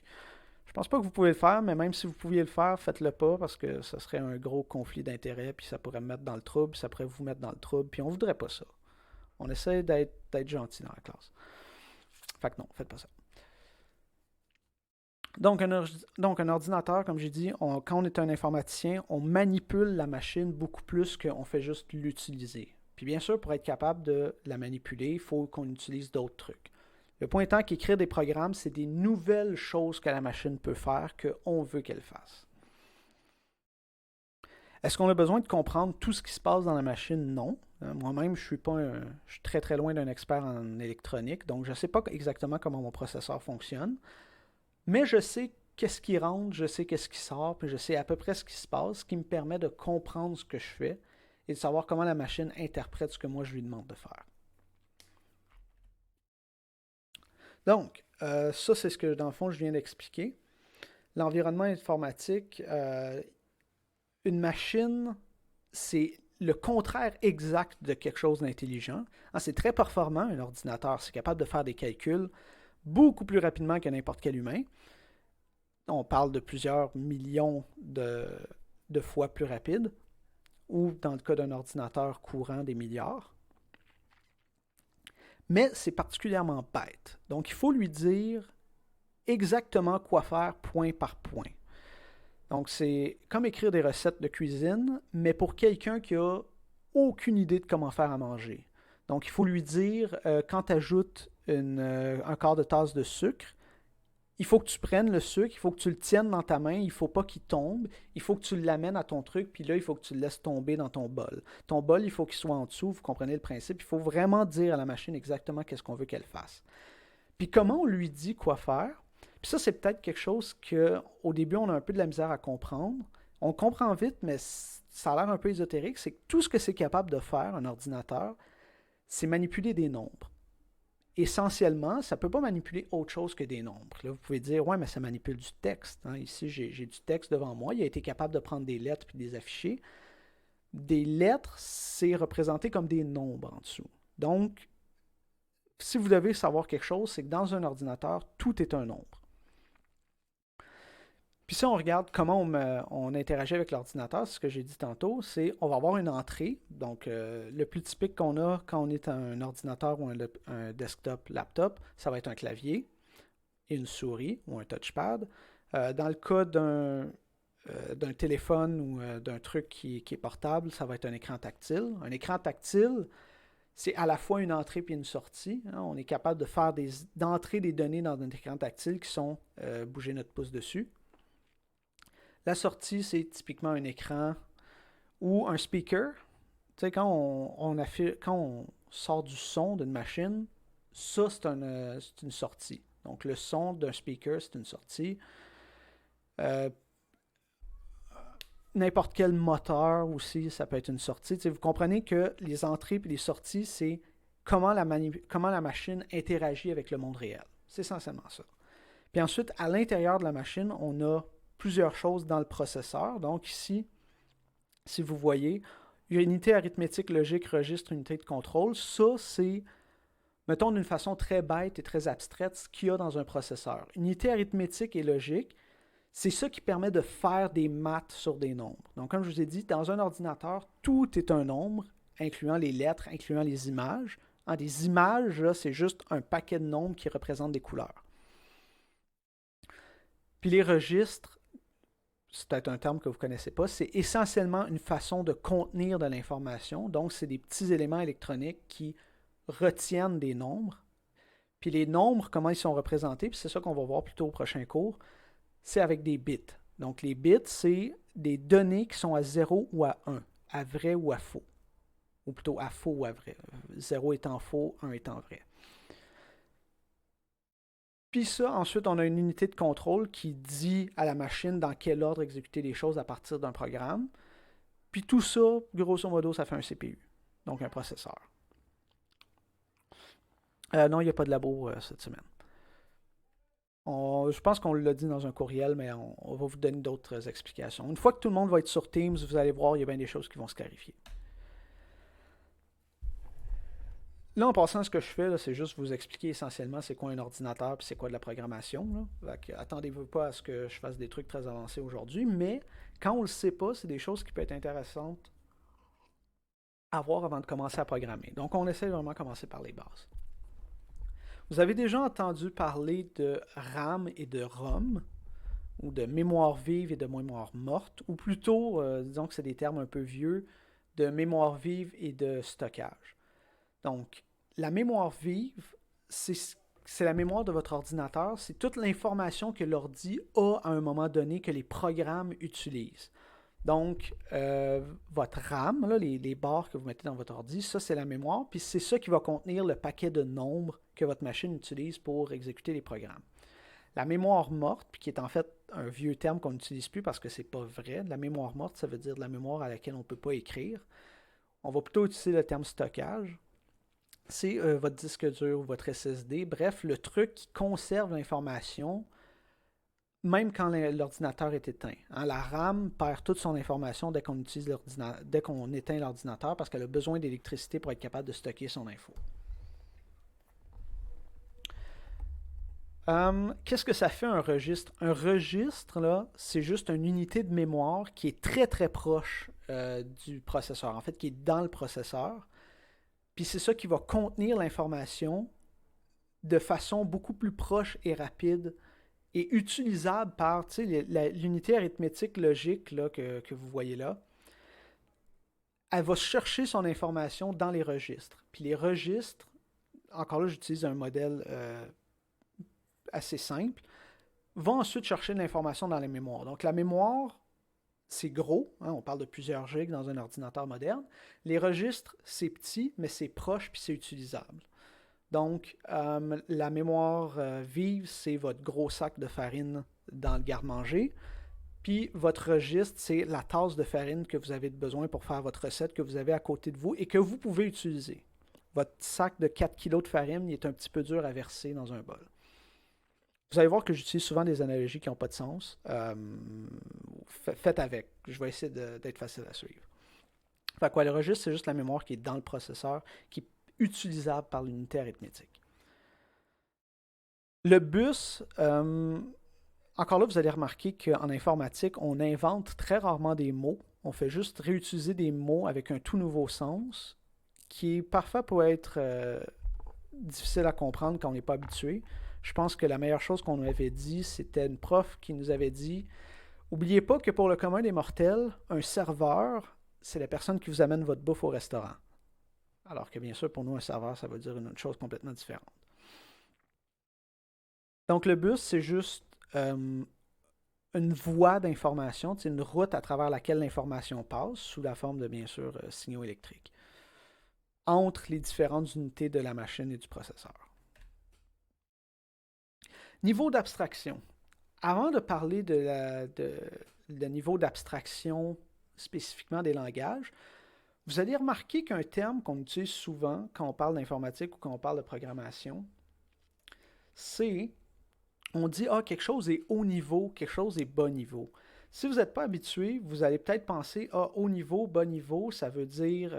je pense pas que vous pouvez le faire, mais même si vous pouviez le faire, faites-le pas parce que ça serait un gros conflit d'intérêts puis ça pourrait me mettre dans le trouble, ça pourrait vous mettre dans le trouble, puis on voudrait pas ça. On essaie d'être gentil dans la classe. Fait que non, faites pas ça. Donc, un ordinateur, comme j'ai dit, quand on est un informaticien, on manipule la machine beaucoup plus qu'on fait juste l'utiliser. Puis bien sûr, pour être capable de la manipuler, il faut qu'on utilise d'autres trucs. Le point étant qu'écrire des programmes, c'est des nouvelles choses que la machine peut faire qu'on veut qu'elle fasse. Est-ce qu'on a besoin de comprendre tout ce qui se passe dans la machine? Non. Moi-même, je suis très très loin d'un expert en électronique, donc je ne sais pas exactement comment mon processeur fonctionne. Mais je sais qu'est-ce qui rentre, je sais qu'est-ce qui sort, puis je sais à peu près ce qui se passe, ce qui me permet de comprendre ce que je fais et de savoir comment la machine interprète ce que moi je lui demande de faire. Donc, ça c'est ce que dans le fond je viens d'expliquer. L'environnement informatique, une machine, c'est le contraire exact de quelque chose d'intelligent. Hein, c'est très performant, un ordinateur, c'est capable de faire des calculs beaucoup plus rapidement que n'importe quel humain. On parle de plusieurs millions de fois plus rapide, ou dans le cas d'un ordinateur courant, des milliards. Mais c'est particulièrement bête. Donc il faut lui dire exactement quoi faire point par point. Donc c'est comme écrire des recettes de cuisine, mais pour quelqu'un qui a aucune idée de comment faire à manger. Donc il faut lui dire, quand tu ajoutes un quart de tasse de sucre, il faut que tu prennes le sucre, il faut que tu le tiennes dans ta main, il ne faut pas qu'il tombe, il faut que tu l'amènes à ton truc, puis là, il faut que tu le laisses tomber dans ton bol. Ton bol, il faut qu'il soit en dessous, vous comprenez le principe, il faut vraiment dire à la machine exactement qu'est-ce qu'on veut qu'elle fasse. Puis comment on lui dit quoi faire, puis ça, c'est peut-être quelque chose qu'au début, on a un peu de la misère à comprendre. On comprend vite, mais ça a l'air un peu ésotérique, c'est que tout ce que c'est capable de faire, un ordinateur, c'est manipuler des nombres. Essentiellement, ça ne peut pas manipuler autre chose que des nombres. Là, vous pouvez dire, ouais, mais ça manipule du texte. Hein. Ici, j'ai du texte devant moi. Il a été capable de prendre des lettres et de les afficher. Des lettres, c'est représenté comme des nombres en dessous. Donc, si vous devez savoir quelque chose, c'est que dans un ordinateur, tout est un nombre. Puis si on regarde comment on interagit avec l'ordinateur, c'est ce que j'ai dit tantôt, c'est on va avoir une entrée. Donc, le plus typique qu'on a quand on est un ordinateur ou un desktop, laptop, ça va être un clavier et une souris ou un touchpad. Dans le cas d'un téléphone ou d'un truc qui est portable, ça va être un écran tactile. Un écran tactile, c'est à la fois une entrée et une sortie. Hein. On est capable de faire d'entrer des données dans un écran tactile qui sont bouger notre pouce dessus. La sortie, c'est typiquement un écran ou un speaker. Tu sais, quand on sort du son d'une machine, ça, c'est une sortie. Donc, le son d'un speaker, c'est une sortie. Euh, N'importe quel moteur aussi, ça peut être une sortie. Tu sais, vous comprenez que les entrées et les sorties, c'est comment la machine interagit avec le monde réel. C'est essentiellement ça. Puis ensuite, à l'intérieur de la machine, on a plusieurs choses dans le processeur. Donc ici, si vous voyez, unité arithmétique, logique, registre, unité de contrôle. Ça, c'est, mettons d'une façon très bête et très abstraite, ce qu'il y a dans un processeur. Unité arithmétique et logique, c'est ça qui permet de faire des maths sur des nombres. Donc, comme je vous ai dit, dans un ordinateur, tout est un nombre, incluant les lettres, incluant les images. Des images, là, c'est juste un paquet de nombres qui représentent des couleurs. Puis les registres, c'est peut-être un terme que vous ne connaissez pas, c'est essentiellement une façon de contenir de l'information. Donc, c'est des petits éléments électroniques qui retiennent des nombres. Puis les nombres, comment ils sont représentés, puis c'est ça qu'on va voir plus tôt au prochain cours, c'est avec des bits. Donc, les bits, c'est des données qui sont à 0 ou à 1, à vrai ou à faux. Ou plutôt à faux ou à vrai. 0 étant faux, 1 étant vrai. Puis ça, ensuite, on a une unité de contrôle qui dit à la machine dans quel ordre exécuter les choses à partir d'un programme. Puis tout ça, grosso modo, ça fait un CPU, donc un processeur. Non, il n'y a pas de labo cette semaine. Je pense qu'on l'a dit dans un courriel, mais on va vous donner d'autres explications. Une fois que tout le monde va être sur Teams, vous allez voir, il y a bien des choses qui vont se clarifier. Là, en passant, ce que je fais, c'est juste vous expliquer essentiellement c'est quoi un ordinateur et c'est quoi de la programmation. Attendez-vous pas à ce que je fasse des trucs très avancés aujourd'hui, mais quand on ne le sait pas, c'est des choses qui peuvent être intéressantes à voir avant de commencer à programmer. Donc, on essaie vraiment de commencer par les bases. Vous avez déjà entendu parler de RAM et de ROM, ou de mémoire vive et de mémoire morte, ou plutôt, disons que c'est des termes un peu vieux, de mémoire vive et de stockage. Donc, la mémoire vive, c'est la mémoire de votre ordinateur, c'est toute l'information que l'ordi a à un moment donné que les programmes utilisent. Donc, votre RAM, là, les barres que vous mettez dans votre ordi, ça c'est la mémoire, puis c'est ça qui va contenir le paquet de nombres que votre machine utilise pour exécuter les programmes. La mémoire morte, puis qui est en fait un vieux terme qu'on n'utilise plus parce que c'est pas vrai. La mémoire morte, ça veut dire de la mémoire à laquelle on ne peut pas écrire. On va plutôt utiliser le terme stockage. C'est votre disque dur ou votre SSD. Bref, le truc qui conserve l'information même quand l'ordinateur est éteint. La RAM perd toute son information dès qu'on éteint l'ordinateur parce qu'elle a besoin d'électricité pour être capable de stocker son info. Qu'est-ce que ça fait un registre? Un registre, là, c'est juste une unité de mémoire qui est très très proche du processeur, en fait, qui est dans le processeur. Puis c'est ça qui va contenir l'information de façon beaucoup plus proche et rapide et utilisable par l'unité arithmétique logique là, que vous voyez là. Elle va chercher son information dans les registres. Puis les registres, encore là, j'utilise un modèle assez simple, vont ensuite chercher de l'information dans les mémoires. Donc la mémoire, c'est gros, on parle de plusieurs gigs dans un ordinateur moderne. Les registres, c'est petit, mais c'est proche puis c'est utilisable. Donc, la mémoire vive, c'est votre gros sac de farine dans le garde-manger. Puis, votre registre, c'est la tasse de farine que vous avez besoin pour faire votre recette que vous avez à côté de vous et que vous pouvez utiliser. Votre sac de 4 kg de farine, il est un petit peu dur à verser dans un bol. Vous allez voir que j'utilise souvent des analogies qui n'ont pas de sens. Faites avec. Je vais essayer d'être facile à suivre. Fait quoi, le registre, c'est juste la mémoire qui est dans le processeur, qui est utilisable par l'unité arithmétique. Le bus, encore là, vous allez remarquer qu'en informatique, on invente très rarement des mots. On fait juste réutiliser des mots avec un tout nouveau sens, qui parfois peut être difficile à comprendre quand on n'est pas habitué. Je pense que la meilleure chose qu'on nous avait dit, c'était une prof qui nous avait dit « Oubliez pas que pour le commun des mortels, un serveur, c'est la personne qui vous amène votre bouffe au restaurant. » Alors que bien sûr, pour nous, un serveur, ça veut dire une autre chose complètement différente. Donc le bus, c'est juste une voie d'information, une route à travers laquelle l'information passe, sous la forme de, bien sûr, signaux électriques, entre les différentes unités de la machine et du processeur. Niveau d'abstraction. Avant de parler de niveau d'abstraction spécifiquement des langages, vous allez remarquer qu'un terme qu'on utilise souvent quand on parle d'informatique ou quand on parle de programmation, c'est, on dit, ah, quelque chose est haut niveau, quelque chose est bas niveau. Si vous n'êtes pas habitué, vous allez peut-être penser, ah, haut niveau, bas niveau, ça veut dire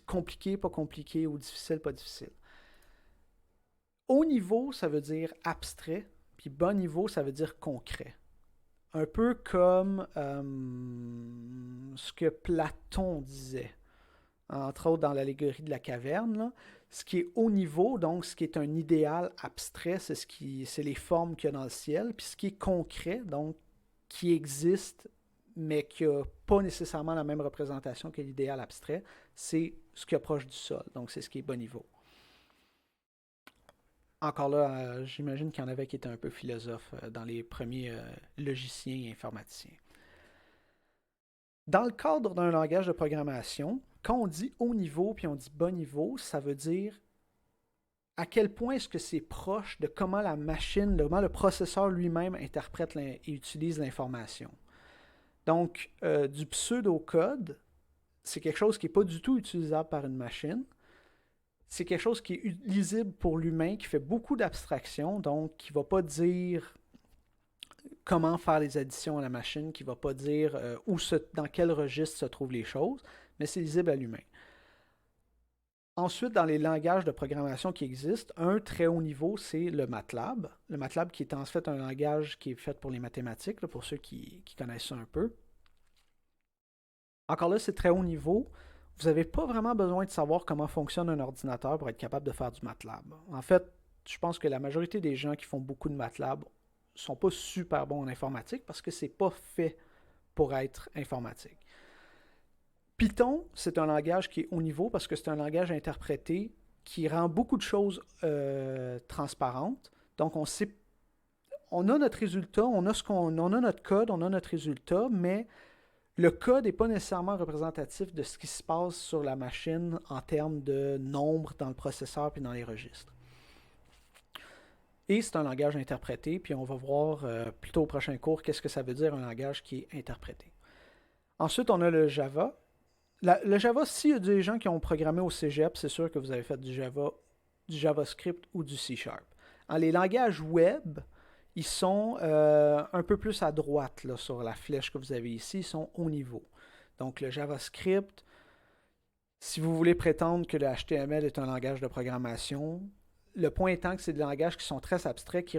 compliqué, pas compliqué, ou difficile, pas difficile. Haut niveau, ça veut dire abstrait, puis bas niveau, ça veut dire concret. Un peu comme ce que Platon disait, entre autres dans l'allégorie de la caverne. Là. Ce qui est haut niveau, donc ce qui est un idéal abstrait, c'est les formes qu'il y a dans le ciel. Puis ce qui est concret, donc qui existe, mais qui n'a pas nécessairement la même représentation que l'idéal abstrait, c'est ce qui est proche du sol. Donc c'est ce qui est bas niveau. Encore là, j'imagine qu'il y en avait qui étaient un peu philosophes dans les premiers logiciens et informaticiens. Dans le cadre d'un langage de programmation, quand on dit haut niveau puis on dit bas niveau, ça veut dire à quel point est-ce que c'est proche de comment la machine, comment le processeur lui-même interprète et utilise l'information. Donc, du pseudo-code, c'est quelque chose qui n'est pas du tout utilisable par une machine. C'est quelque chose qui est lisible pour l'humain, qui fait beaucoup d'abstraction, donc qui ne va pas dire comment faire les additions à la machine, qui ne va pas dire dans quel registre se trouvent les choses, mais c'est lisible à l'humain. Ensuite, dans les langages de programmation qui existent, un très haut niveau, c'est le MATLAB. Le MATLAB qui est en fait un langage qui est fait pour les mathématiques, là, pour ceux qui connaissent ça un peu. Encore là, c'est très haut niveau. Vous n'avez pas vraiment besoin de savoir comment fonctionne un ordinateur pour être capable de faire du MATLAB. En fait, je pense que la majorité des gens qui font beaucoup de MATLAB ne sont pas super bons en informatique parce que c'est pas fait pour être informatique. Python, c'est un langage qui est haut niveau parce que c'est un langage interprété qui rend beaucoup de choses transparentes. Donc, on a notre résultat, on a notre code, on a notre résultat, mais le code n'est pas nécessairement représentatif de ce qui se passe sur la machine en termes de nombre dans le processeur et dans les registres. Et c'est un langage interprété, puis on va voir plutôt au prochain cours qu'est-ce que ça veut dire un langage qui est interprété. Ensuite, on a le Java. Le Java, s'il y a des gens qui ont programmé au Cégep, c'est sûr que vous avez fait du Java, du JavaScript ou du C#. Les langages web, ils sont un peu plus à droite là, sur la flèche que vous avez ici, ils sont haut niveau. Donc le JavaScript, si vous voulez prétendre que le HTML est un langage de programmation, le point étant que c'est des langages qui sont très abstraits, qui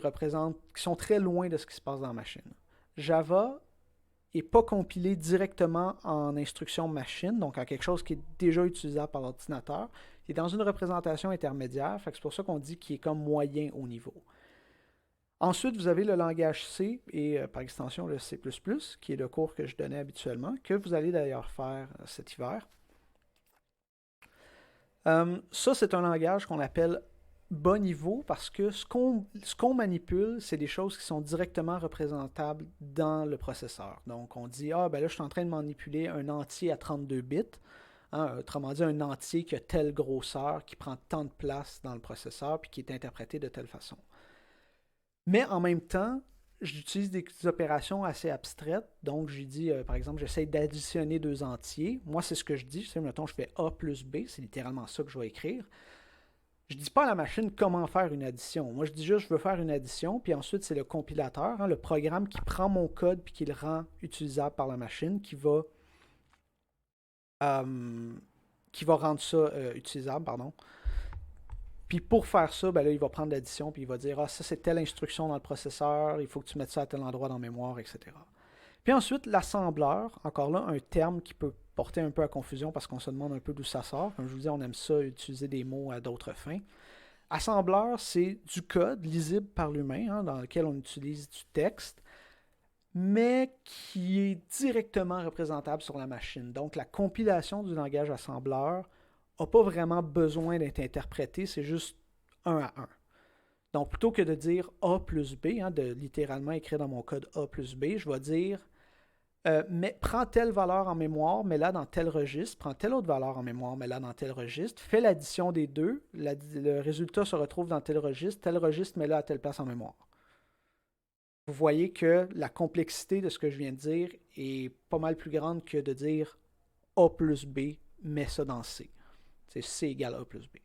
sont très loin de ce qui se passe dans la machine. Java n'est pas compilé directement en instruction machine, donc en quelque chose qui est déjà utilisable par l'ordinateur. Il est dans une représentation intermédiaire, c'est pour ça qu'on dit qu'il est comme moyen au niveau. Ensuite, vous avez le langage C et par extension le C++, qui est le cours que je donnais habituellement, que vous allez d'ailleurs faire cet hiver. Ça, c'est un langage qu'on appelle bas niveau parce que ce qu'on manipule, c'est des choses qui sont directement représentables dans le processeur. Donc, on dit, ah, ben là, je suis en train de manipuler un entier à 32 bits. Hein, autrement dit, un entier qui a telle grosseur, qui prend tant de place dans le processeur, puis qui est interprété de telle façon. Mais en même temps, j'utilise des opérations assez abstraites. Donc, j'ai dit, par exemple, j'essaie d'additionner deux entiers. Moi, c'est ce que je dis. Mettons, je fais A plus B. C'est littéralement ça que je vais écrire. Je ne dis pas à la machine comment faire une addition. Moi, je dis juste, je veux faire une addition. Puis ensuite, c'est le compilateur, le programme qui prend mon code puis qui le rend utilisable par la machine, qui va rendre ça utilisable, pardon. Puis pour faire ça, ben là, il va prendre l'addition, puis il va dire, ah, ça c'est telle instruction dans le processeur, il faut que tu mettes ça à tel endroit dans la mémoire, etc. Puis ensuite, l'assembleur, encore là, un terme qui peut porter un peu à confusion parce qu'on se demande un peu d'où ça sort. Comme je vous dis, on aime ça, utiliser des mots à d'autres fins. Assembleur, c'est du code lisible par l'humain, dans lequel on utilise du texte, mais qui est directement représentable sur la machine. Donc la compilation du langage assembleur n'a pas vraiment besoin d'être interprété, c'est juste un à un. Donc, plutôt que de dire A plus B, hein, de littéralement écrire dans mon code A plus B, je vais dire mais prends telle valeur en mémoire, mets-la dans tel registre, prends telle autre valeur en mémoire, mets-la dans tel registre, fais l'addition des deux, le résultat se retrouve dans tel registre, mets-la à telle place en mémoire. Vous voyez que la complexité de ce que je viens de dire est pas mal plus grande que de dire A plus B, mets ça dans C. C'est C égale A plus B.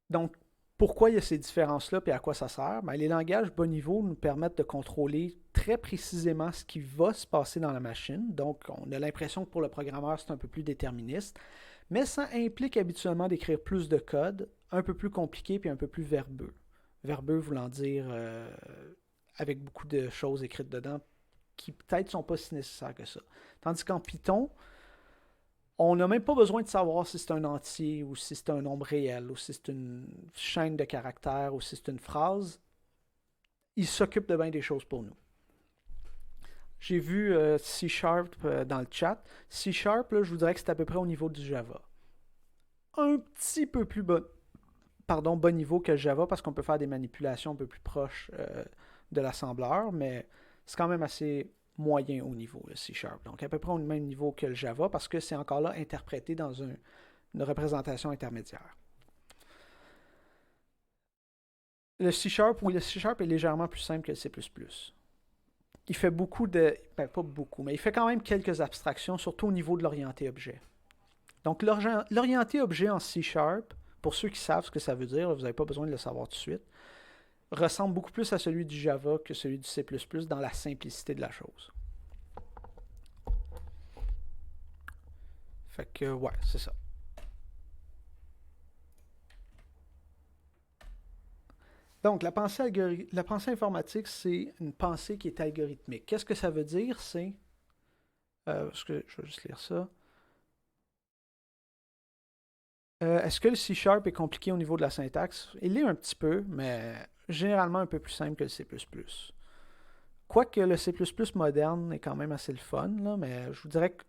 Donc, pourquoi il y a ces différences-là et à quoi ça sert? Ben, les langages bas niveau nous permettent de contrôler très précisément ce qui va se passer dans la machine. Donc, on a l'impression que pour le programmeur, c'est un peu plus déterministe. Mais ça implique habituellement d'écrire plus de code, un peu plus compliqué puis un peu plus verbeux. Verbeux voulant dire avec beaucoup de choses écrites dedans qui peut-être ne sont pas si nécessaires que ça. Tandis qu'en Python, on n'a même pas besoin de savoir si c'est un entier ou si c'est un nombre réel ou si c'est une chaîne de caractères ou si c'est une phrase. Il s'occupe de bien des choses pour nous. J'ai vu C Sharp dans le chat. C Sharp, là, je vous dirais que c'est à peu près au niveau du Java. Un petit peu plus bas niveau que Java parce qu'on peut faire des manipulations un peu plus proches de l'assembleur, mais c'est quand même assez moyen au niveau, le C Sharp. Donc à peu près au même niveau que le Java parce que c'est encore là interprété dans une représentation intermédiaire. Le C Sharp, oui, le C Sharp est légèrement plus simple que le C++. Il fait beaucoup de... Ben, pas beaucoup, mais il fait quand même quelques abstractions, surtout au niveau de l'orienté objet. Donc l'orienté objet en C Sharp, pour ceux qui savent ce que ça veut dire, vous n'avez pas besoin de le savoir tout de suite, ressemble beaucoup plus à celui du Java que celui du C++ dans la simplicité de la chose. Fait que, ouais, c'est ça. Donc, la pensée informatique, c'est une pensée qui est algorithmique. Qu'est-ce que ça veut dire? C'est... je vais juste lire ça. Est-ce que le C Sharp est compliqué au niveau de la syntaxe? Il l'est un petit peu, mais généralement un peu plus simple que le C++. Quoique le C++ moderne est quand même assez le fun, là, mais je vous dirais que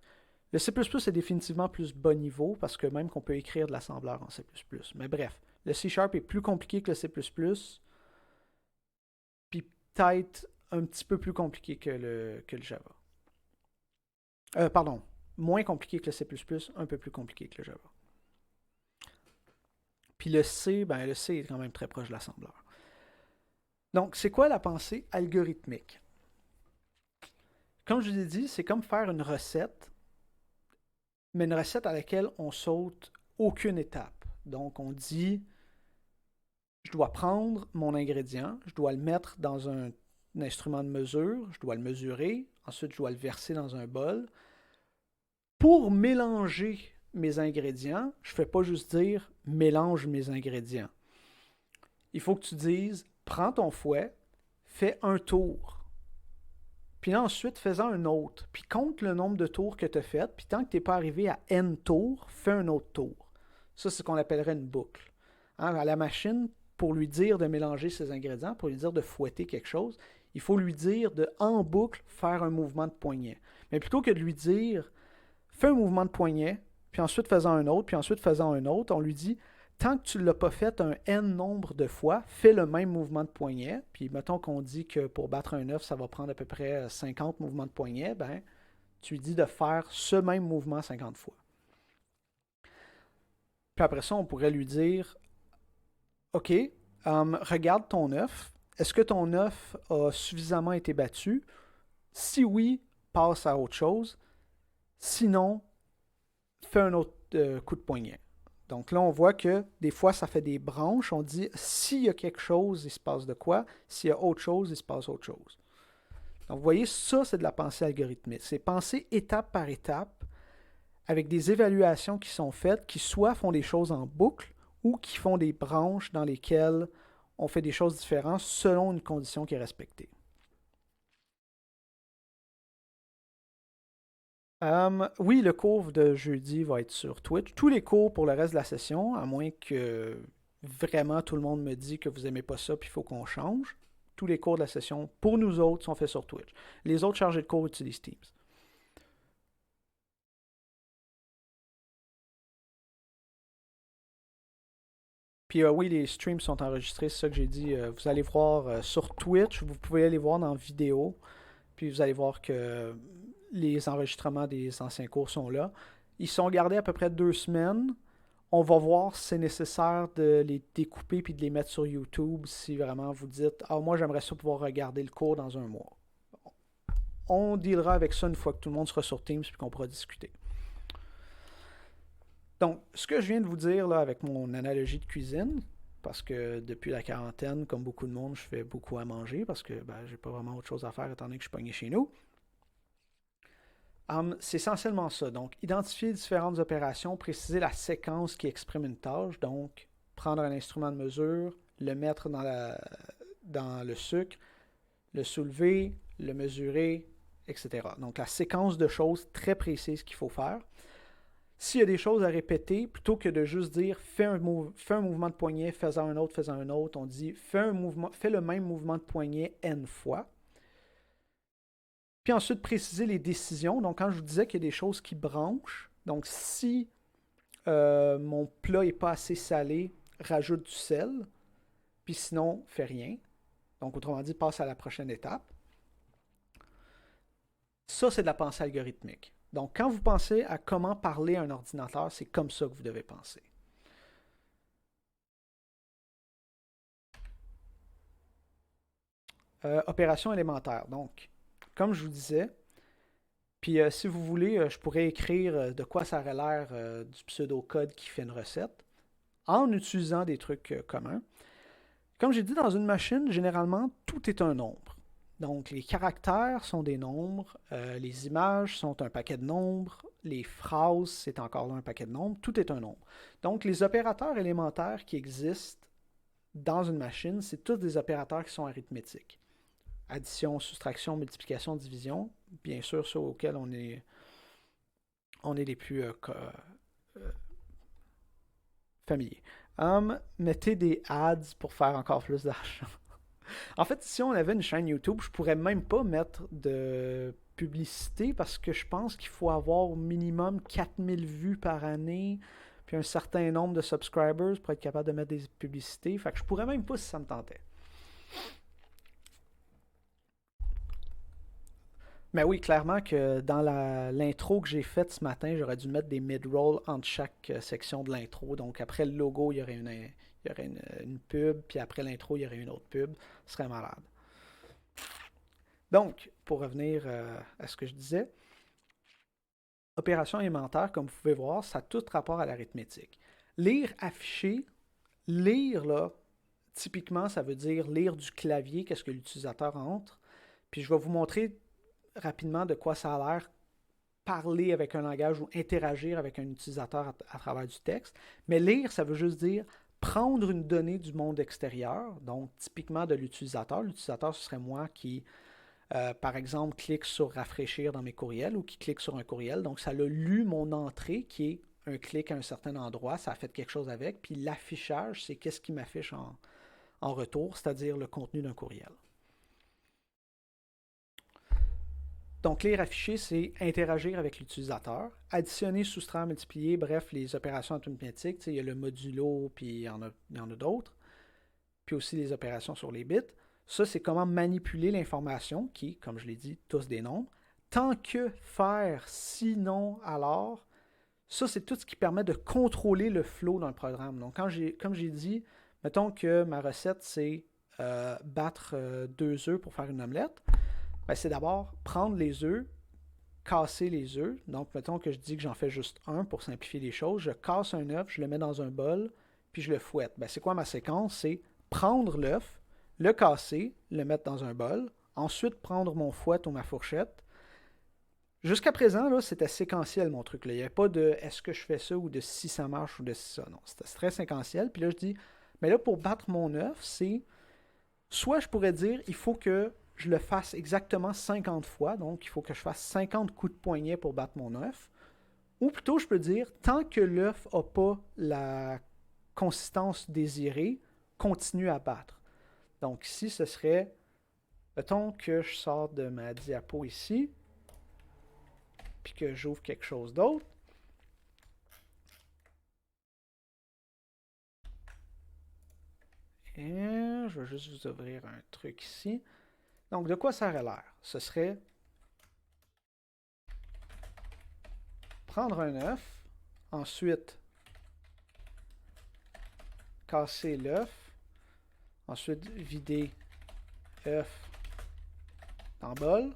le C++ est définitivement plus bas niveau parce que même qu'on peut écrire de l'assembleur en C++. Mais bref, le C Sharp est plus compliqué que le C++, puis peut-être un petit peu plus compliqué que le Java. Pardon, moins compliqué que le C++, un peu plus compliqué que le Java. Puis le C, ben le C est quand même très proche de l'assembleur. Donc, c'est quoi la pensée algorithmique? Comme je vous ai dit, c'est comme faire une recette, mais une recette à laquelle on saute aucune étape. Donc, on dit, je dois prendre mon ingrédient, je dois le mettre dans un instrument de mesure, je dois le mesurer, ensuite je dois le verser dans un bol. Pour mélanger mes ingrédients, je ne fais pas juste dire mélange mes ingrédients. Il faut que tu dises, prends ton fouet, fais un tour. Puis ensuite, fais-en un autre. Puis compte le nombre de tours que tu as fait. Puis tant que tu n'es pas arrivé à N tours, fais un autre tour. Ça, c'est ce qu'on appellerait une boucle. Hein, à la machine, pour lui dire de mélanger ses ingrédients, pour lui dire de fouetter quelque chose, il faut lui dire de, en boucle, faire un mouvement de poignet. Mais plutôt que de lui dire, fais un mouvement de poignet, puis ensuite faisant un autre, puis ensuite faisant un autre, on lui dit, tant que tu ne l'as pas fait un N nombre de fois, fais le même mouvement de poignet. Puis mettons qu'on dit que pour battre un œuf, ça va prendre à peu près 50 mouvements de poignet, ben, tu lui dis de faire ce même mouvement 50 fois. Puis après ça, on pourrait lui dire, OK, regarde ton œuf. Est-ce que ton œuf a suffisamment été battu? Si oui, passe à autre chose. Sinon, fais un autre coup de poignet. Donc là, on voit que des fois, ça fait des branches. On dit, s'il y a quelque chose, il se passe de quoi? S'il y a autre chose, il se passe autre chose. Donc vous voyez, ça, c'est de la pensée algorithmique. C'est penser étape par étape avec des évaluations qui sont faites, qui soit font des choses en boucle ou qui font des branches dans lesquelles on fait des choses différentes selon une condition qui est respectée. Oui, le cours de jeudi va être sur Twitch. Tous les cours pour le reste de la session, à moins que vraiment tout le monde me dit que vous n'aimez pas ça puis il faut qu'on change. Tous les cours de la session, pour nous autres, sont faits sur Twitch. Les autres chargés de cours utilisent Teams. Puis oui, les streams sont enregistrés, c'est ça que j'ai dit. Vous allez voir sur Twitch, vous pouvez aller voir dans vidéo, puis vous allez voir que les enregistrements des anciens cours sont là. Ils sont gardés à peu près 2 semaines. On va voir si c'est nécessaire de les découper puis de les mettre sur YouTube si vraiment vous dites ah moi j'aimerais ça pouvoir regarder le cours dans un mois. On dealera avec ça une fois que tout le monde sera sur Teams puis qu'on pourra discuter. Donc, ce que je viens de vous dire là avec mon analogie de cuisine, parce que depuis la quarantaine, comme beaucoup de monde, je fais beaucoup à manger parce que ben, j'ai pas vraiment autre chose à faire étant donné que je suis pogné chez nous. C'est essentiellement ça. Donc, identifier différentes opérations, préciser la séquence qui exprime une tâche. Donc, prendre un instrument de mesure, le mettre dans le sucre, le soulever, le mesurer, etc. Donc, la séquence de choses très précises qu'il faut faire. S'il y a des choses à répéter, plutôt que de juste dire fais un mouvement de poignet, fais-en un autre, on dit fais le même mouvement de poignet n fois. Puis ensuite, préciser les décisions. Donc, quand je vous disais qu'il y a des choses qui branchent, donc si mon plat n'est pas assez salé, rajoute du sel. Puis sinon, fais rien. Donc, autrement dit, passe à la prochaine étape. Ça, c'est de la pensée algorithmique. Donc, quand vous pensez à comment parler à un ordinateur, c'est comme ça que vous devez penser. Opération élémentaire. Donc, comme je vous disais, puis si vous voulez, je pourrais écrire de quoi ça aurait l'air du pseudocode qui fait une recette en utilisant des trucs communs. Comme j'ai dit, dans une machine, généralement, tout est un nombre. Donc, les caractères sont des nombres, les images sont un paquet de nombres, les phrases, c'est encore là un paquet de nombres, tout est un nombre. Donc, les opérateurs élémentaires qui existent dans une machine, c'est tous des opérateurs qui sont arithmétiques. Addition, soustraction, multiplication, division, bien sûr ceux auxquels on est les plus familiers. Mettez des ads pour faire encore plus d'argent. En fait, si on avait une chaîne YouTube, je pourrais même pas mettre de publicité parce que je pense qu'il faut avoir au minimum 4000 vues par année puis un certain nombre de subscribers pour être capable de mettre des publicités. Fait que je pourrais même pas si ça me tentait. Mais oui, clairement que dans l'intro que j'ai faite ce matin, j'aurais dû mettre des mid-rolls entre chaque section de l'intro. Donc après le logo, il y aurait une pub, puis après l'intro, il y aurait une autre pub. Ce serait malade. Donc, pour revenir à ce que je disais, opération élémentaire, comme vous pouvez voir, ça a tout rapport à l'arithmétique. Lire, afficher, lire, là, typiquement, ça veut dire lire du clavier, qu'est-ce que l'utilisateur entre. Puis je vais vous montrer rapidement de quoi ça a l'air parler avec un langage ou interagir avec un utilisateur à travers du texte. Mais lire, ça veut juste dire prendre une donnée du monde extérieur, donc typiquement de l'utilisateur. L'utilisateur, ce serait moi qui, par exemple, clique sur rafraîchir dans mes courriels ou qui clique sur un courriel. Donc, ça a lu mon entrée qui est un clic à un certain endroit, ça a fait quelque chose avec. Puis l'affichage, c'est qu'est-ce qui m'affiche en retour, c'est-à-dire le contenu d'un courriel. Donc, lire, afficher, c'est interagir avec l'utilisateur. Additionner, soustraire, multiplier, bref, les opérations arithmétiques. Il y a le modulo, puis il y en a d'autres. Puis aussi les opérations sur les bits. Ça, c'est comment manipuler l'information, qui, comme je l'ai dit, tous des nombres. Tant que faire, sinon, alors, ça, c'est tout ce qui permet de contrôler le flow dans le programme. Donc, comme j'ai dit, mettons que ma recette, c'est battre 2 œufs pour faire une omelette. Ben, c'est d'abord prendre les œufs, casser les œufs. Donc, mettons que je dis que j'en fais juste un pour simplifier les choses. Je casse un œuf, je le mets dans un bol, puis je le fouette. Ben, c'est quoi ma séquence? C'est prendre l'œuf, le casser, le mettre dans un bol, ensuite prendre mon fouet ou ma fourchette. Jusqu'à présent, là, c'était séquentiel mon truc. Là. Il n'y avait pas de est-ce que je fais ça ou de si ça marche ou de si ça. Non, c'était très séquentiel. Puis là, je dis, mais là, pour battre mon œuf, c'est soit je pourrais dire, il faut que je le fasse exactement 50 fois, donc il faut que je fasse 50 coups de poignet pour battre mon œuf. Ou plutôt, je peux dire, tant que l'œuf n'a pas la consistance désirée, continue à battre. Donc ici, ce serait, mettons que je sors de ma diapo ici, puis que j'ouvre quelque chose d'autre. Je vais juste vous ouvrir un truc ici. Donc, de quoi ça aurait l'air? Ce serait prendre un œuf, ensuite casser l'œuf, ensuite vider œuf dans le bol,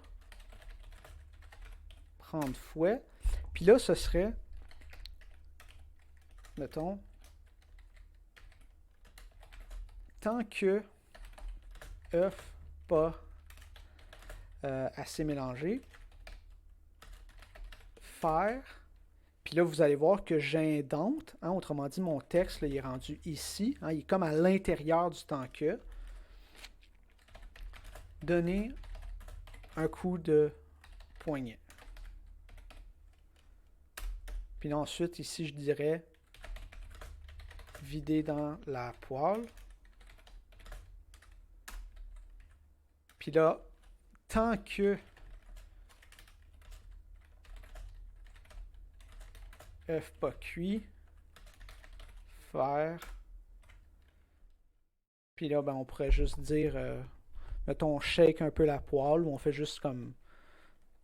prendre fouet, puis là, ce serait, mettons, tant que œuf pas assez mélangé, faire, puis là, vous allez voir que j'indente, hein, autrement dit, mon texte, là, il est rendu ici, hein, il est comme à l'intérieur du tant que, donner un coup de poignet. Puis là, ensuite, ici, je dirais vider dans la poêle. Puis là, tant que œuf pas cuit, faire. Puis là, ben, on pourrait juste dire, mettons, on shake un peu la poêle ou on fait juste comme,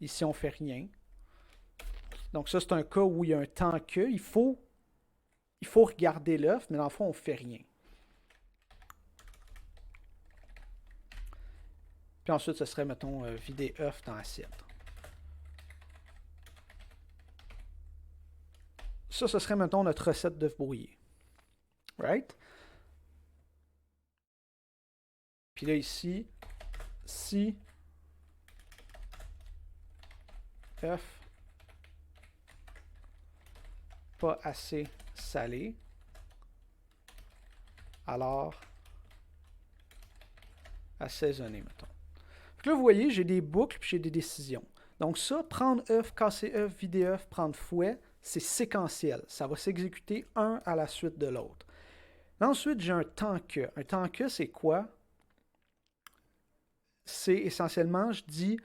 ici, on fait rien. Donc ça, c'est un cas où il y a un tant que, il faut regarder l'œuf, mais dans le fond, on fait rien. Puis ensuite, ce serait, mettons, vider œuf dans l'assiette. Ça, ce serait, mettons, notre recette d'œuf brouillé. Right? Puis là, ici, si œuf pas assez salé, alors assaisonner, mettons. Donc là, vous voyez, j'ai des boucles puis j'ai des décisions. Donc ça, prendre œuf, casser œuf, vider œuf, prendre fouet, c'est séquentiel. Ça va s'exécuter un à la suite de l'autre. Ensuite, j'ai un tant que. Un tant que, c'est quoi? C'est essentiellement, je dis,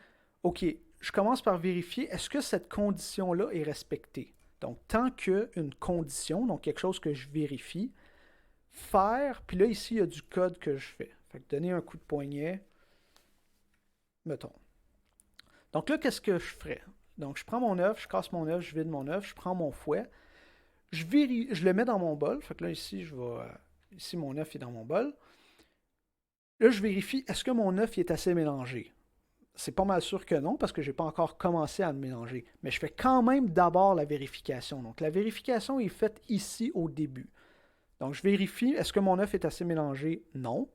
OK, je commence par vérifier, est-ce que cette condition-là est respectée? Donc, tant qu'une condition, donc quelque chose que je vérifie, faire, puis là, ici, il y a du code que je fais. Fait que donner un coup de poignet, mettons. Donc là, qu'est-ce que je ferais? Donc, je prends mon œuf, je casse mon œuf, je vide mon œuf, je prends mon fouet, je le mets dans mon bol. Fait que là, ici, ici, mon œuf est dans mon bol. Là, je vérifie, est-ce que mon œuf est assez mélangé? C'est pas mal sûr que non, parce que je n'ai pas encore commencé à le mélanger. Mais je fais quand même d'abord la vérification. Donc, la vérification est faite ici au début. Donc, je vérifie, est-ce que mon œuf est assez mélangé? Non.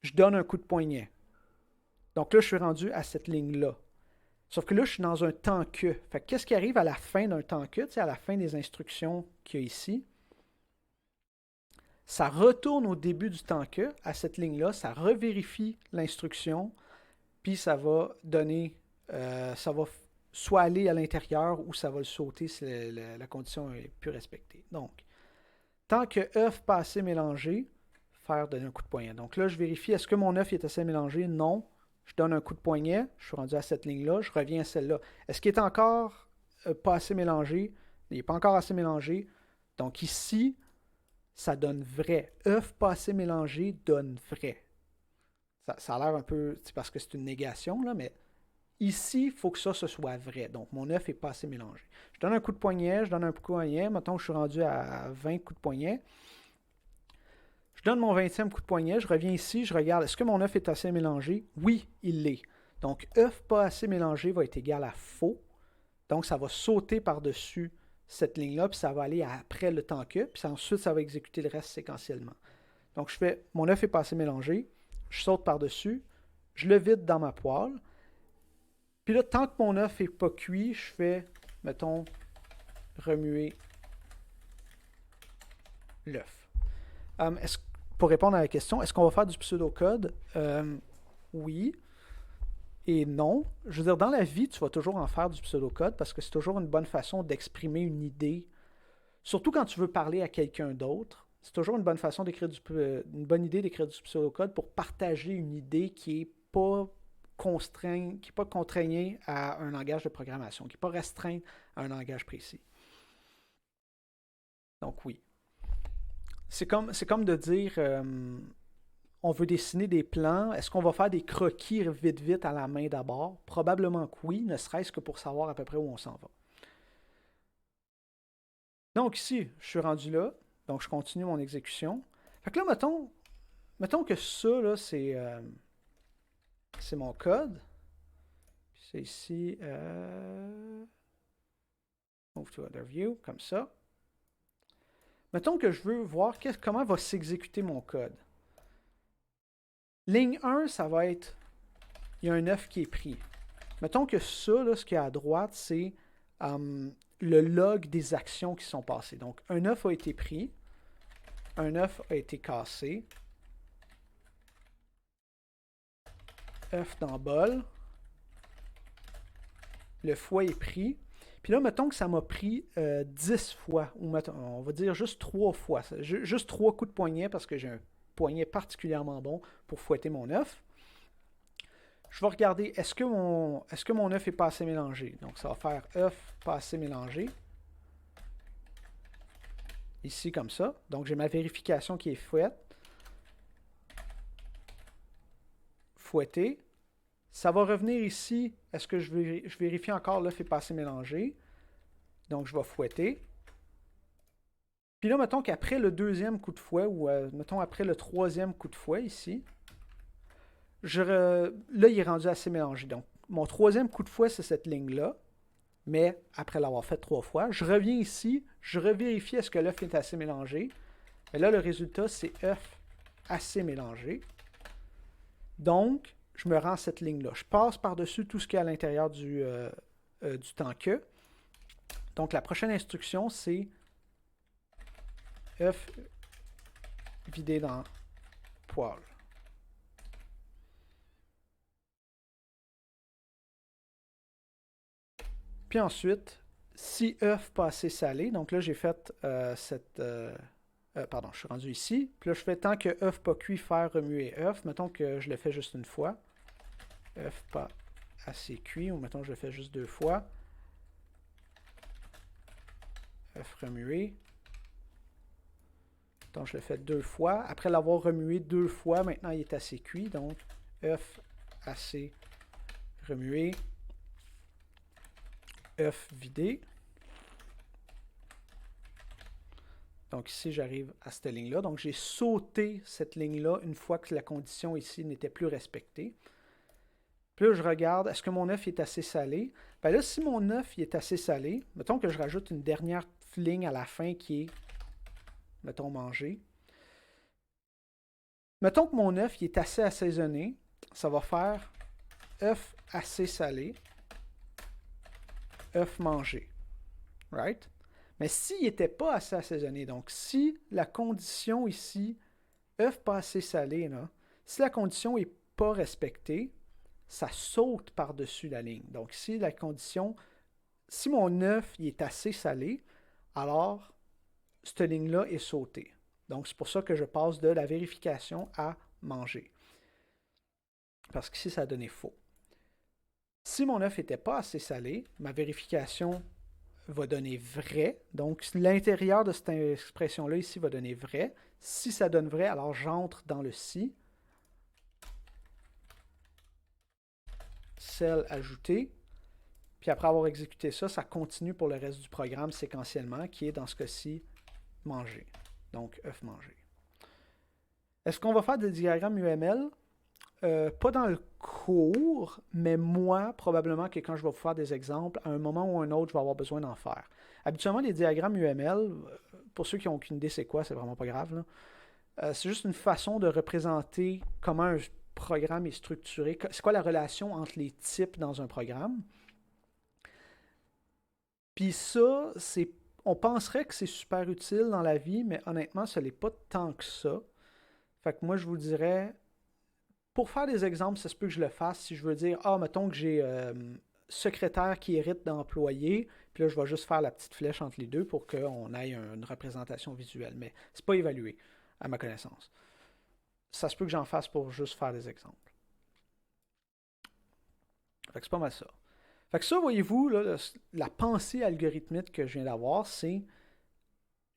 Je donne un coup de poignet. Donc là, je suis rendu à cette ligne-là. Sauf que là, je suis dans un tant que. Fait que qu'est-ce qui arrive à la fin d'un tant que, tu sais, à la fin des instructions qu'il y a ici? Ça retourne au début du tant que, à cette ligne-là, ça revérifie l'instruction, puis ça va donner, ça va soit aller à l'intérieur ou ça va le sauter si la condition est plus respectée. Donc, tant que œuf pas assez mélangé, faire donner un coup de poignet. Donc là, je vérifie, est-ce que mon œuf est assez mélangé? Non. Je donne un coup de poignet, je suis rendu à cette ligne-là, je reviens à celle-là. Est-ce qu'il est encore pas assez mélangé? Il n'est pas encore assez mélangé. Donc ici, ça donne vrai. œuf pas assez mélangé donne vrai. Ça a l'air un peu, c'est parce que c'est une négation, là, mais ici, il faut que ça, ce soit vrai. Donc, mon œuf n'est pas assez mélangé. Je donne un coup de poignet, je donne un coup de poignet. Mettons que je suis rendu à 20 coups de poignet. Je donne mon 20e coup de poignet, je reviens ici, je regarde, est-ce que mon œuf est assez mélangé? Oui, il l'est. Donc, œuf pas assez mélangé va être égal à faux. Donc, ça va sauter par-dessus cette ligne-là, puis ça va aller après le tant que, puis ensuite, ça va exécuter le reste séquentiellement. Donc, je fais, mon œuf est pas assez mélangé, je saute par-dessus, je le vide dans ma poêle, puis là, tant que mon œuf n'est pas cuit, je fais, mettons, remuer l'œuf. Pour répondre à la question, est-ce qu'on va faire du pseudocode? Oui et non. Je veux dire, dans la vie, tu vas toujours en faire du pseudocode parce que c'est toujours une bonne façon d'exprimer une idée. Surtout quand tu veux parler à quelqu'un d'autre, c'est toujours une bonne façon d'écrire une bonne idée d'écrire du pseudocode pour partager une idée qui n'est pas contraignée à un langage de programmation, qui n'est pas restreinte à un langage précis. Donc oui. C'est comme de dire, on veut dessiner des plans. Est-ce qu'on va faire des croquis vite à la main d'abord? Probablement que oui, ne serait-ce que pour savoir à peu près où on s'en va. Donc ici, je suis rendu là. Donc je continue mon exécution. Fait que là, mettons que ça, là, c'est mon code. Puis c'est ici, move to other view, comme ça. Mettons que je veux voir comment va s'exécuter mon code. Ligne 1, ça va être, il y a un œuf qui est pris. Mettons que ça, là, ce qu'il y a à droite, c'est le log des actions qui sont passées. Donc, un œuf a été pris, un œuf a été cassé, œuf dans le bol, le foie est pris. Puis là, mettons que ça m'a pris 10 fois, ou on va dire juste 3 fois. Juste 3 coups de poignet parce que j'ai un poignet particulièrement bon pour fouetter mon œuf. Je vais regarder, est-ce que mon œuf est pas assez mélangé? Donc, ça va faire œuf pas assez mélangé. Ici, comme ça. Donc, j'ai ma vérification qui est faite. Fouetter. Ça va revenir ici. Est-ce que je vérifie encore l'œuf est pas assez mélangé? Donc, je vais fouetter. Puis là, mettons qu'après le deuxième coup de fouet, ou mettons après le troisième coup de fouet ici, là, il est rendu assez mélangé. Donc, mon troisième coup de fouet, c'est cette ligne-là. Mais après l'avoir fait 3 fois, je reviens ici, je revérifie est-ce que l'œuf est assez mélangé. Et là, le résultat, c'est œuf assez mélangé. Donc, je me rends à cette ligne-là. Je passe par-dessus tout ce qui est à l'intérieur du temps que. Donc, la prochaine instruction, c'est œuf vidé dans poêle. Puis ensuite, si œuf pas assez salé, donc là j'ai fait pardon, je suis rendu ici. Puis là je fais tant que œuf pas cuit, faire remuer œuf. Mettons que je le fais juste une fois. œuf pas assez cuit, ou mettons que je le fais juste 2 fois. œuf remué. Donc je le fais 2 fois. Après l'avoir remué 2 fois, maintenant il est assez cuit. Donc œuf assez remué. œuf vidé. Donc ici, j'arrive à cette ligne-là. Donc j'ai sauté cette ligne-là une fois que la condition ici n'était plus respectée. Puis là, je regarde, est-ce que mon œuf est assez salé? Bien là, si mon œuf est assez salé, mettons que je rajoute une dernière ligne à la fin qui est, mettons, manger. Mettons que mon œuf est assez assaisonné, ça va faire œuf assez salé, œuf mangé. Right? Mais s'il n'était pas assez assaisonné, donc si la condition ici, œuf pas assez salé, là, si la condition n'est pas respectée, ça saute par-dessus la ligne. Donc si la condition, si mon œuf est assez salé, alors cette ligne-là est sautée. Donc c'est pour ça que je passe de la vérification à manger. Parce qu'ici, ça a donné faux. Si mon œuf n'était pas assez salé, ma vérification va donner vrai. Donc, l'intérieur de cette expression-là ici va donner vrai. Si ça donne vrai, alors j'entre dans le si. Cell ajouté. Puis après avoir exécuté ça, ça continue pour le reste du programme séquentiellement, qui est dans ce cas-ci manger. Donc, œuf mangé. Est-ce qu'on va faire des diagrammes UML? Pas dans le cours, mais moi, probablement que quand je vais vous faire des exemples, à un moment ou un autre, je vais avoir besoin d'en faire. Habituellement, les diagrammes UML, pour ceux qui n'ont aucune idée c'est quoi, c'est vraiment pas grave, c'est juste une façon de représenter comment un programme est structuré, c'est quoi la relation entre les types dans un programme. Puis ça, on penserait que c'est super utile dans la vie, mais honnêtement, ce n'est pas tant que ça. Fait que moi, je vous dirais, pour faire des exemples, ça se peut que je le fasse si je veux dire, mettons que j'ai secrétaire qui hérite d'employé, puis là, je vais juste faire la petite flèche entre les deux pour qu'on ait une représentation visuelle. Mais c'est pas évalué, à ma connaissance. Ça se peut que j'en fasse pour juste faire des exemples. Fait que c'est pas mal ça. Fait que ça, voyez-vous, là, la pensée algorithmique que je viens d'avoir, c'est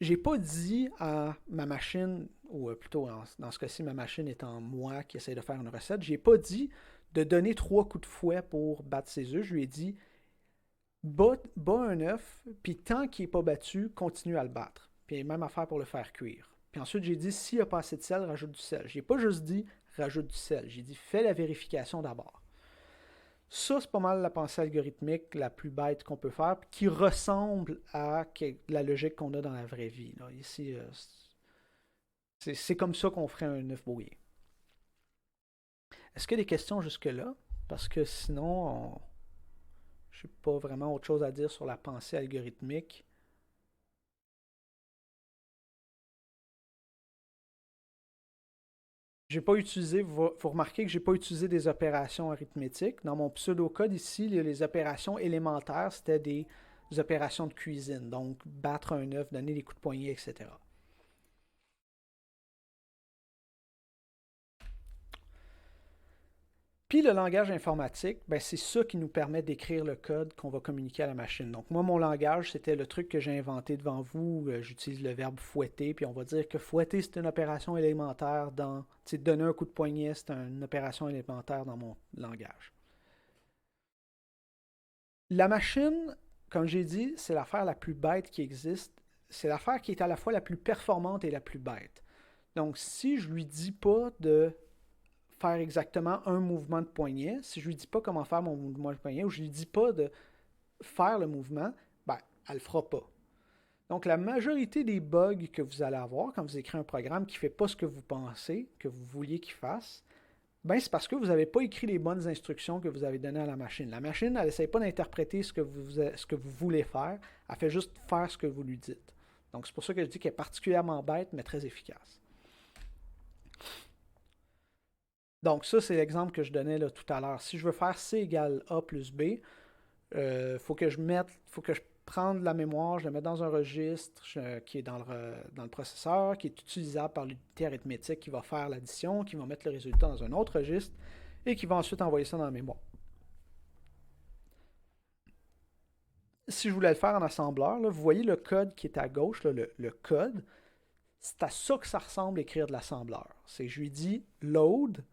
j'ai pas dit à ma machine ou plutôt dans ce cas-ci, ma machine étant moi qui essaie de faire une recette, j'ai pas dit de donner 3 coups de fouet pour battre ses œufs. Je lui ai dit, bat un œuf, puis tant qu'il n'est pas battu, continue à le battre. Puis même affaire pour le faire cuire. Puis ensuite, j'ai dit, s'il n'y a pas assez de sel, rajoute du sel. J'ai pas juste dit, rajoute du sel. J'ai dit, fais la vérification d'abord. Ça, c'est pas mal la pensée algorithmique la plus bête qu'on peut faire, qui ressemble à la logique qu'on a dans la vraie vie. Là. Ici, c'est comme ça qu'on ferait un œuf brouillé. Est-ce qu'il y a des questions jusque-là? Parce que sinon, je n'ai pas vraiment autre chose à dire sur la pensée algorithmique. J'ai pas utilisé, vous remarquez que j'ai pas utilisé des opérations arithmétiques. Dans mon pseudocode ici, les opérations élémentaires, c'était des opérations de cuisine. Donc, battre un œuf, donner des coups de poignet, etc. Puis le langage informatique, ben c'est ça qui nous permet d'écrire le code qu'on va communiquer à la machine. Donc moi, mon langage, c'était le truc que j'ai inventé devant vous. J'utilise le verbe fouetter, puis on va dire que fouetter, c'est une opération élémentaire dans... Tu sais, donner un coup de poignet, c'est une opération élémentaire dans mon langage. La machine, comme j'ai dit, c'est l'affaire la plus bête qui existe. C'est l'affaire qui est à la fois la plus performante et la plus bête. Donc si je lui dis pas de faire exactement un mouvement de poignet, si je lui dis pas comment faire mon mouvement de poignet, ou je lui dis pas de faire le mouvement, ben, elle le fera pas. Donc, la majorité des bugs que vous allez avoir quand vous écrivez un programme qui ne fait pas ce que vous pensez, que vous vouliez qu'il fasse, ben, c'est parce que vous n'avez pas écrit les bonnes instructions que vous avez données à la machine. La machine, elle n'essaie pas d'interpréter ce que vous voulez faire, elle fait juste faire ce que vous lui dites. Donc, c'est pour ça que je dis qu'elle est particulièrement bête, mais très efficace. Donc, ça, c'est l'exemple que je donnais là, tout à l'heure. Si je veux faire C égale A plus B, faut que je prenne la mémoire, je la mette dans un registre qui est dans le processeur, qui est utilisable par l'unité arithmétique qui va faire l'addition, qui va mettre le résultat dans un autre registre et qui va ensuite envoyer ça dans la mémoire. Si je voulais le faire en assembleur, là, vous voyez le code qui est à gauche, là, le code, c'est à ça que ça ressemble écrire de l'assembleur. C'est je lui dis load,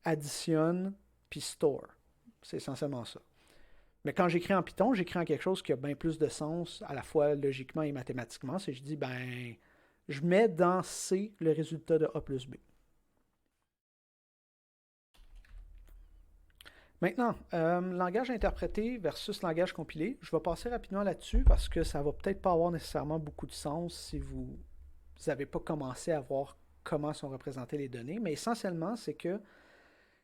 additionne, puis store. C'est essentiellement ça. Mais quand j'écris en Python, j'écris en quelque chose qui a bien plus de sens, à la fois logiquement et mathématiquement. C'est je dis, ben, je mets dans C le résultat de A plus B. Maintenant, langage interprété versus langage compilé. Je vais passer rapidement là-dessus parce que ça va peut-être pas avoir nécessairement beaucoup de sens si vous n'avez pas commencé à voir comment sont représentées les données. Mais essentiellement, c'est que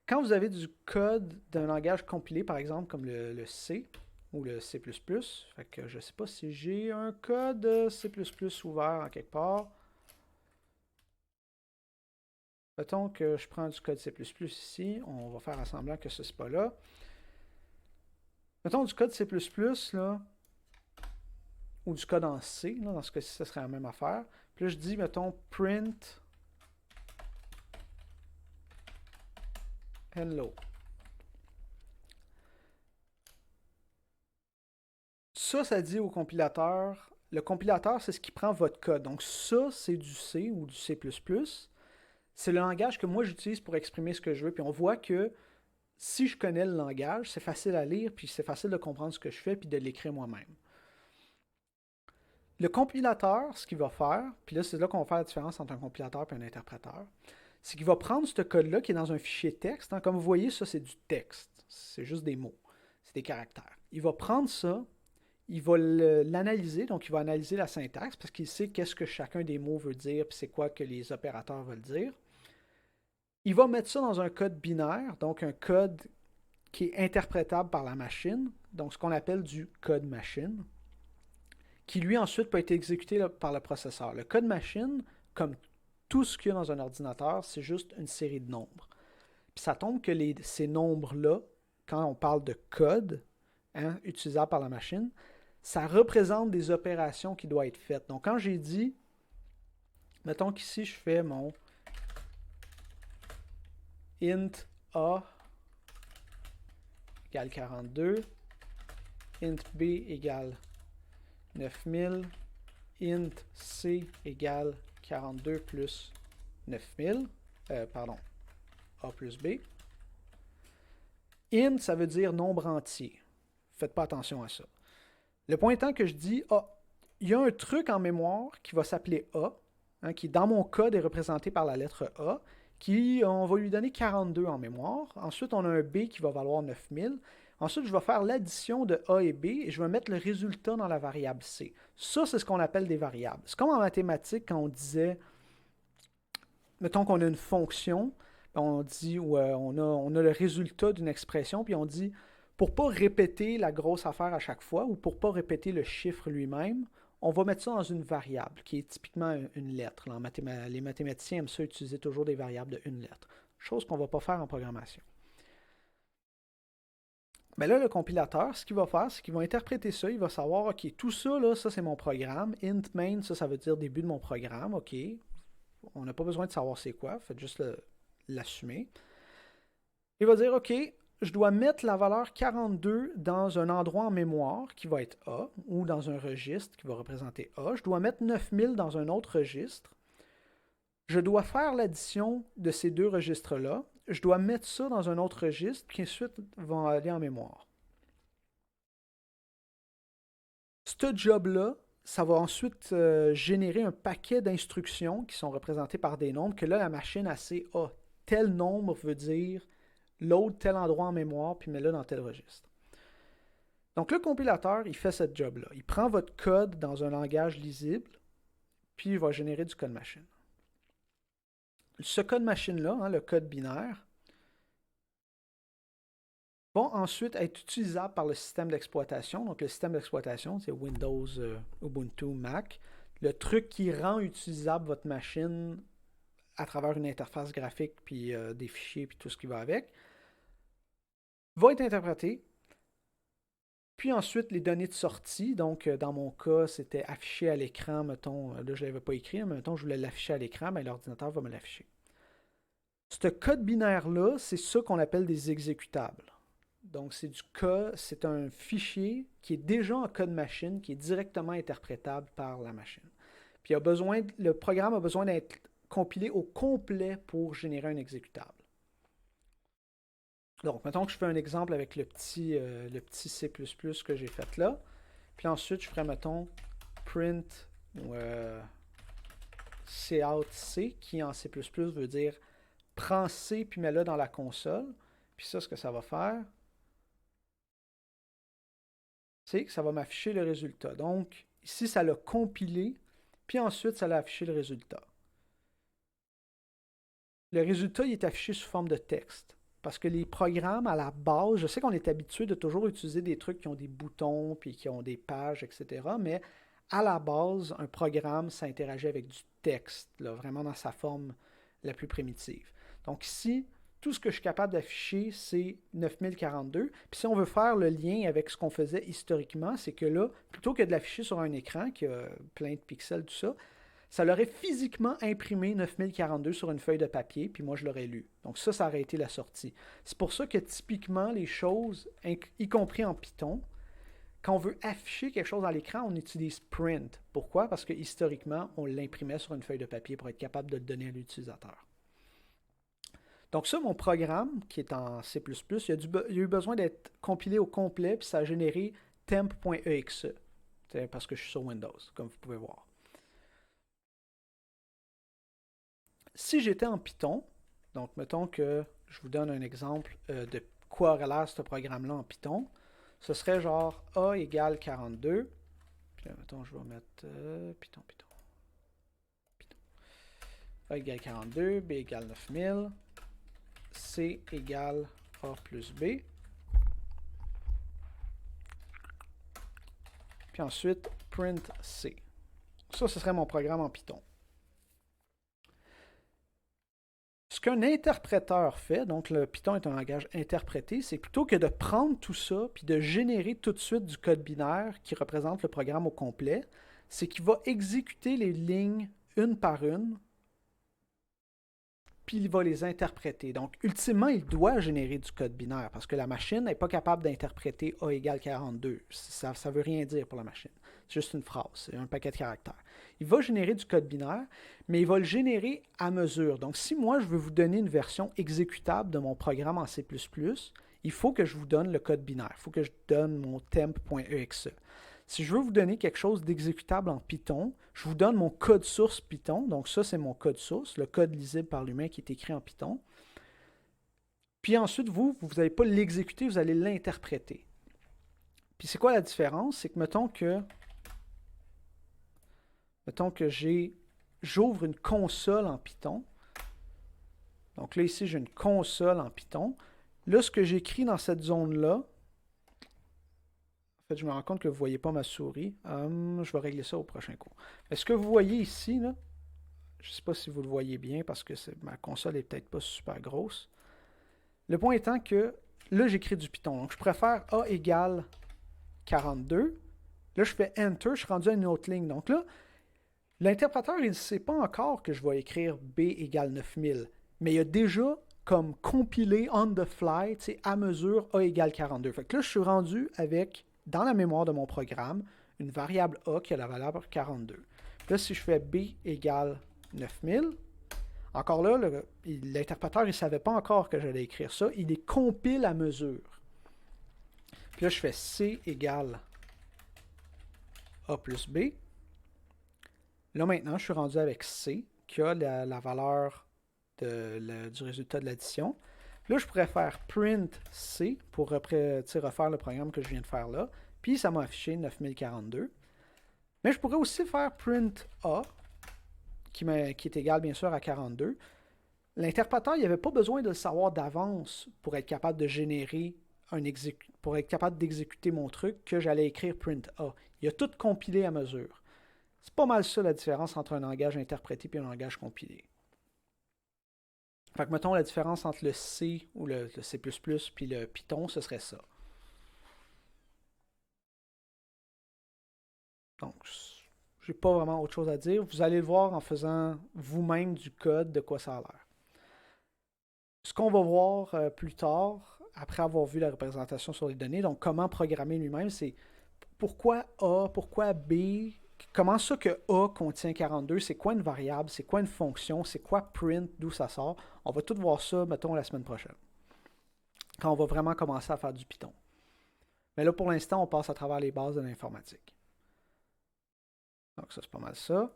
quand vous avez du code d'un langage compilé, par exemple, comme le C ou le C++, fait que je ne sais pas si j'ai un code C++ ouvert en quelque part. Mettons que je prends du code C++ ici, on va faire semblant que ce n'est pas là. Mettons du code C++, là, ou du code en C, là, dans ce cas-ci, ce serait la même affaire. Puis là, je dis, mettons, print hello. Ça dit au compilateur, le compilateur, c'est ce qui prend votre code. Donc ça, c'est du C ou du C++. C'est le langage que moi, j'utilise pour exprimer ce que je veux. Puis on voit que si je connais le langage, c'est facile à lire, puis c'est facile de comprendre ce que je fais, puis de l'écrire moi-même. Le compilateur, ce qu'il va faire, puis là, c'est là qu'on va faire la différence entre un compilateur et un interpréteur, c'est qu'il va prendre ce code-là qui est dans un fichier texte. Hein. Comme vous voyez, ça, c'est du texte. C'est juste des mots. C'est des caractères. Il va prendre ça, il va l'analyser, donc il va analyser la syntaxe parce qu'il sait qu'est-ce que chacun des mots veut dire, puis c'est quoi que les opérateurs veulent dire. Il va mettre ça dans un code binaire, donc un code qui est interprétable par la machine, donc ce qu'on appelle du code machine, qui lui ensuite peut être exécuté par le processeur. Le code machine, comme tout ce qu'il y a dans un ordinateur, c'est juste une série de nombres. Puis ça tombe que ces nombres-là, quand on parle de code, hein, utilisable par la machine, ça représente des opérations qui doivent être faites. Donc quand j'ai dit, mettons qu'ici je fais mon int a égale 42, int b égale 9000, int c égale 42 plus 9000, pardon, A plus B. Int, ça veut dire nombre entier. Faites pas attention à ça. Le point étant que je dis, il y a un truc en mémoire qui va s'appeler A, hein, qui dans mon code est représenté par la lettre A, on va lui donner 42 en mémoire. Ensuite, on a un B qui va valoir 9000. Ensuite, je vais faire l'addition de A et B et je vais mettre le résultat dans la variable C. Ça, c'est ce qu'on appelle des variables. C'est comme en mathématiques quand on disait, mettons qu'on a une fonction, on dit, on a le résultat d'une expression, puis on dit, pour ne pas répéter la grosse affaire à chaque fois ou pour ne pas répéter le chiffre lui-même, on va mettre ça dans une variable qui est typiquement une lettre. Là, les mathématiciens aiment ça utiliser toujours des variables de une lettre. Chose qu'on ne va pas faire en programmation. Mais là, le compilateur, ce qu'il va faire, c'est qu'il va interpréter ça. Il va savoir, OK, tout ça, là, ça c'est mon programme. Int main, ça veut dire début de mon programme. OK. On n'a pas besoin de savoir c'est quoi. Faites juste l'assumer. Il va dire, OK, je dois mettre la valeur 42 dans un endroit en mémoire qui va être A, ou dans un registre qui va représenter A. Je dois mettre 9000 dans un autre registre. Je dois faire l'addition de ces deux registres-là. Je dois mettre ça dans un autre registre qui ensuite va aller en mémoire. Ce job-là, ça va ensuite générer un paquet d'instructions qui sont représentées par des nombres que là, la machine a sait, tel nombre veut dire load tel endroit en mémoire, puis mets-le dans tel registre. Donc le compilateur, il fait ce job-là. Il prend votre code dans un langage lisible, puis il va générer du code machine. Ce code machine-là, hein, le code binaire, va ensuite être utilisable par le système d'exploitation. Donc le système d'exploitation, c'est Windows, Ubuntu, Mac. Le truc qui rend utilisable votre machine à travers une interface graphique, puis des fichiers, puis tout ce qui va avec, va être interprété. Puis ensuite, les données de sortie, donc dans mon cas, c'était affiché à l'écran, mettons, là je ne l'avais pas écrit, mais mettons je voulais l'afficher à l'écran, mais l'ordinateur va me l'afficher. Ce code binaire-là, c'est ça qu'on appelle des exécutables. Donc c'est un fichier qui est déjà en code machine, qui est directement interprétable par la machine. Puis le programme a besoin d'être compilé au complet pour générer un exécutable. Donc, mettons que je fais un exemple avec le petit C++ que j'ai fait là. Puis ensuite, je ferai, mettons, print cout C, qui en C++ veut dire prends C puis mets-le dans la console. Puis ça, ce que ça va faire, c'est que ça va m'afficher le résultat. Donc, ici, ça l'a compilé, puis ensuite, ça l'a affiché le résultat. Le résultat, il est affiché sous forme de texte. Parce que les programmes, à la base, je sais qu'on est habitué de toujours utiliser des trucs qui ont des boutons, puis qui ont des pages, etc. Mais à la base, un programme, ça interagit avec du texte, là, vraiment dans sa forme la plus primitive. Donc ici, tout ce que je suis capable d'afficher, c'est 9042. Puis si on veut faire le lien avec ce qu'on faisait historiquement, c'est que là, plutôt que de l'afficher sur un écran qui a plein de pixels, tout ça, ça l'aurait physiquement imprimé 9042 sur une feuille de papier, puis moi je l'aurais lu. Donc ça aurait été la sortie. C'est pour ça que typiquement les choses, y compris en Python, quand on veut afficher quelque chose à l'écran, on utilise print. Pourquoi? Parce que historiquement, on l'imprimait sur une feuille de papier pour être capable de le donner à l'utilisateur. Donc ça, mon programme, qui est en C++, il a eu besoin d'être compilé au complet, puis ça a généré temp.exe. C'est parce que je suis sur Windows, comme vous pouvez voir. Si j'étais en Python, donc mettons que je vous donne un exemple de quoi aurait l'air ce programme-là en Python, ce serait genre A égale 42. Puis là, mettons, je vais mettre Python. A égale 42, B égale 9000, C égale A plus B. Puis ensuite, print C. Ça, ce serait mon programme en Python. Ce qu'un interpréteur fait, donc le Python est un langage interprété, c'est plutôt que de prendre tout ça puis de générer tout de suite du code binaire qui représente le programme au complet, c'est qu'il va exécuter les lignes une par une puis il va les interpréter. Donc, ultimement, il doit générer du code binaire parce que la machine n'est pas capable d'interpréter A égale 42. Ça ne veut rien dire pour la machine. C'est juste une phrase, c'est un paquet de caractères. Il va générer du code binaire, mais il va le générer à mesure. Donc, si moi, je veux vous donner une version exécutable de mon programme en C++, il faut que je vous donne le code binaire. Il faut que je donne mon temp.exe. Si je veux vous donner quelque chose d'exécutable en Python, je vous donne mon code source Python. Donc ça, c'est mon code source, le code lisible par l'humain qui est écrit en Python. Puis ensuite, vous n'allez pas l'exécuter, vous allez l'interpréter. Puis c'est quoi la différence? C'est que mettons que j'ouvre une console en Python. Donc là, ici, j'ai une console en Python. Là, ce que j'écris dans cette zone-là, en fait, je me rends compte que vous ne voyez pas ma souris. Je vais régler ça au prochain cours. Mais ce que vous voyez ici, là, je ne sais pas si vous le voyez bien parce que ma console n'est peut-être pas super grosse. Le point étant que là, j'écris du Python. Donc, je préfère A égale 42. Là, je fais Enter, je suis rendu à une autre ligne. Donc là, l'interpréteur, il ne sait pas encore que je vais écrire B égale 9000. Mais il a déjà comme compilé on the fly, à mesure A égale 42. Fait que là, je suis rendu avec, dans la mémoire de mon programme, une variable A qui a la valeur 42. Là, si je fais B égale 9000, encore là, l'interpréteur, il ne savait pas encore que j'allais écrire ça. Il les compile à mesure. Puis là, je fais C égale A plus B. Là, maintenant, je suis rendu avec C, qui a la valeur du résultat de l'addition. Là, je pourrais faire print C pour refaire le programme que je viens de faire là. Puis, ça m'a affiché 9042. Mais je pourrais aussi faire print A, qui est égal, bien sûr, à 42. L'interpréteur, il n'avait pas besoin de le savoir d'avance pour être capable de générer pour être capable d'exécuter mon truc que j'allais écrire print A. Il a tout compilé à mesure. C'est pas mal ça la différence entre un langage interprété et un langage compilé. Fait que mettons la différence entre le C ou le C++ puis le Python, ce serait ça. Donc, j'ai pas vraiment autre chose à dire. Vous allez le voir en faisant vous-même du code de quoi ça a l'air. Ce qu'on va voir plus tard, après avoir vu la représentation sur les données, donc comment programmer lui-même, c'est pourquoi A, pourquoi B, comment ça que A contient 42, c'est quoi une variable, c'est quoi une fonction, c'est quoi print, d'où ça sort. On va tout voir ça, mettons, la semaine prochaine, quand on va vraiment commencer à faire du Python. Mais là, pour l'instant, on passe à travers les bases de l'informatique. Donc ça, c'est pas mal ça.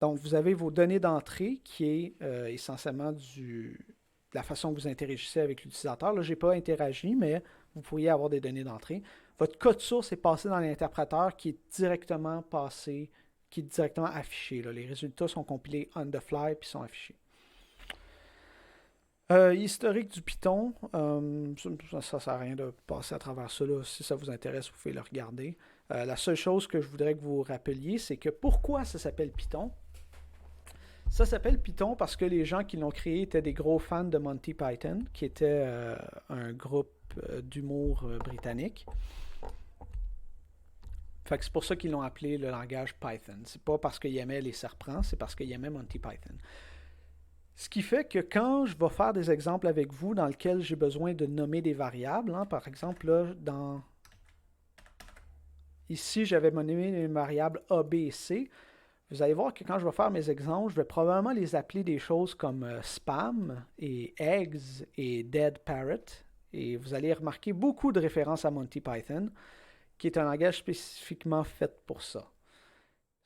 Donc, vous avez vos données d'entrée qui est essentiellement de la façon que vous interagissez avec l'utilisateur. Là, je n'ai pas interagi, mais vous pourriez avoir des données d'entrée. Votre code source est passé dans l'interpréteur qui est directement affiché. Là. Les résultats sont compilés on the fly puis sont affichés. Historique du Python, ça ne sert à rien de passer à travers ça. Là. Si ça vous intéresse, vous pouvez le regarder. La seule chose que je voudrais que vous rappeliez, c'est que pourquoi ça s'appelle Python? Ça s'appelle Python parce que les gens qui l'ont créé étaient des gros fans de Monty Python, qui était un groupe d'humour britannique. Fait que c'est pour ça qu'ils l'ont appelé le langage Python. C'est pas parce qu'ils aimaient les serpents, c'est parce qu'ils aimaient Monty Python. Ce qui fait que quand je vais faire des exemples avec vous dans lesquels j'ai besoin de nommer des variables, hein, par exemple, là, ici, j'avais nommé une variable A, B et C. Vous allez voir que quand je vais faire mes exemples, je vais probablement les appeler des choses comme spam et eggs et dead parrot. Et vous allez remarquer beaucoup de références à Monty Python, qui est un langage spécifiquement fait pour ça.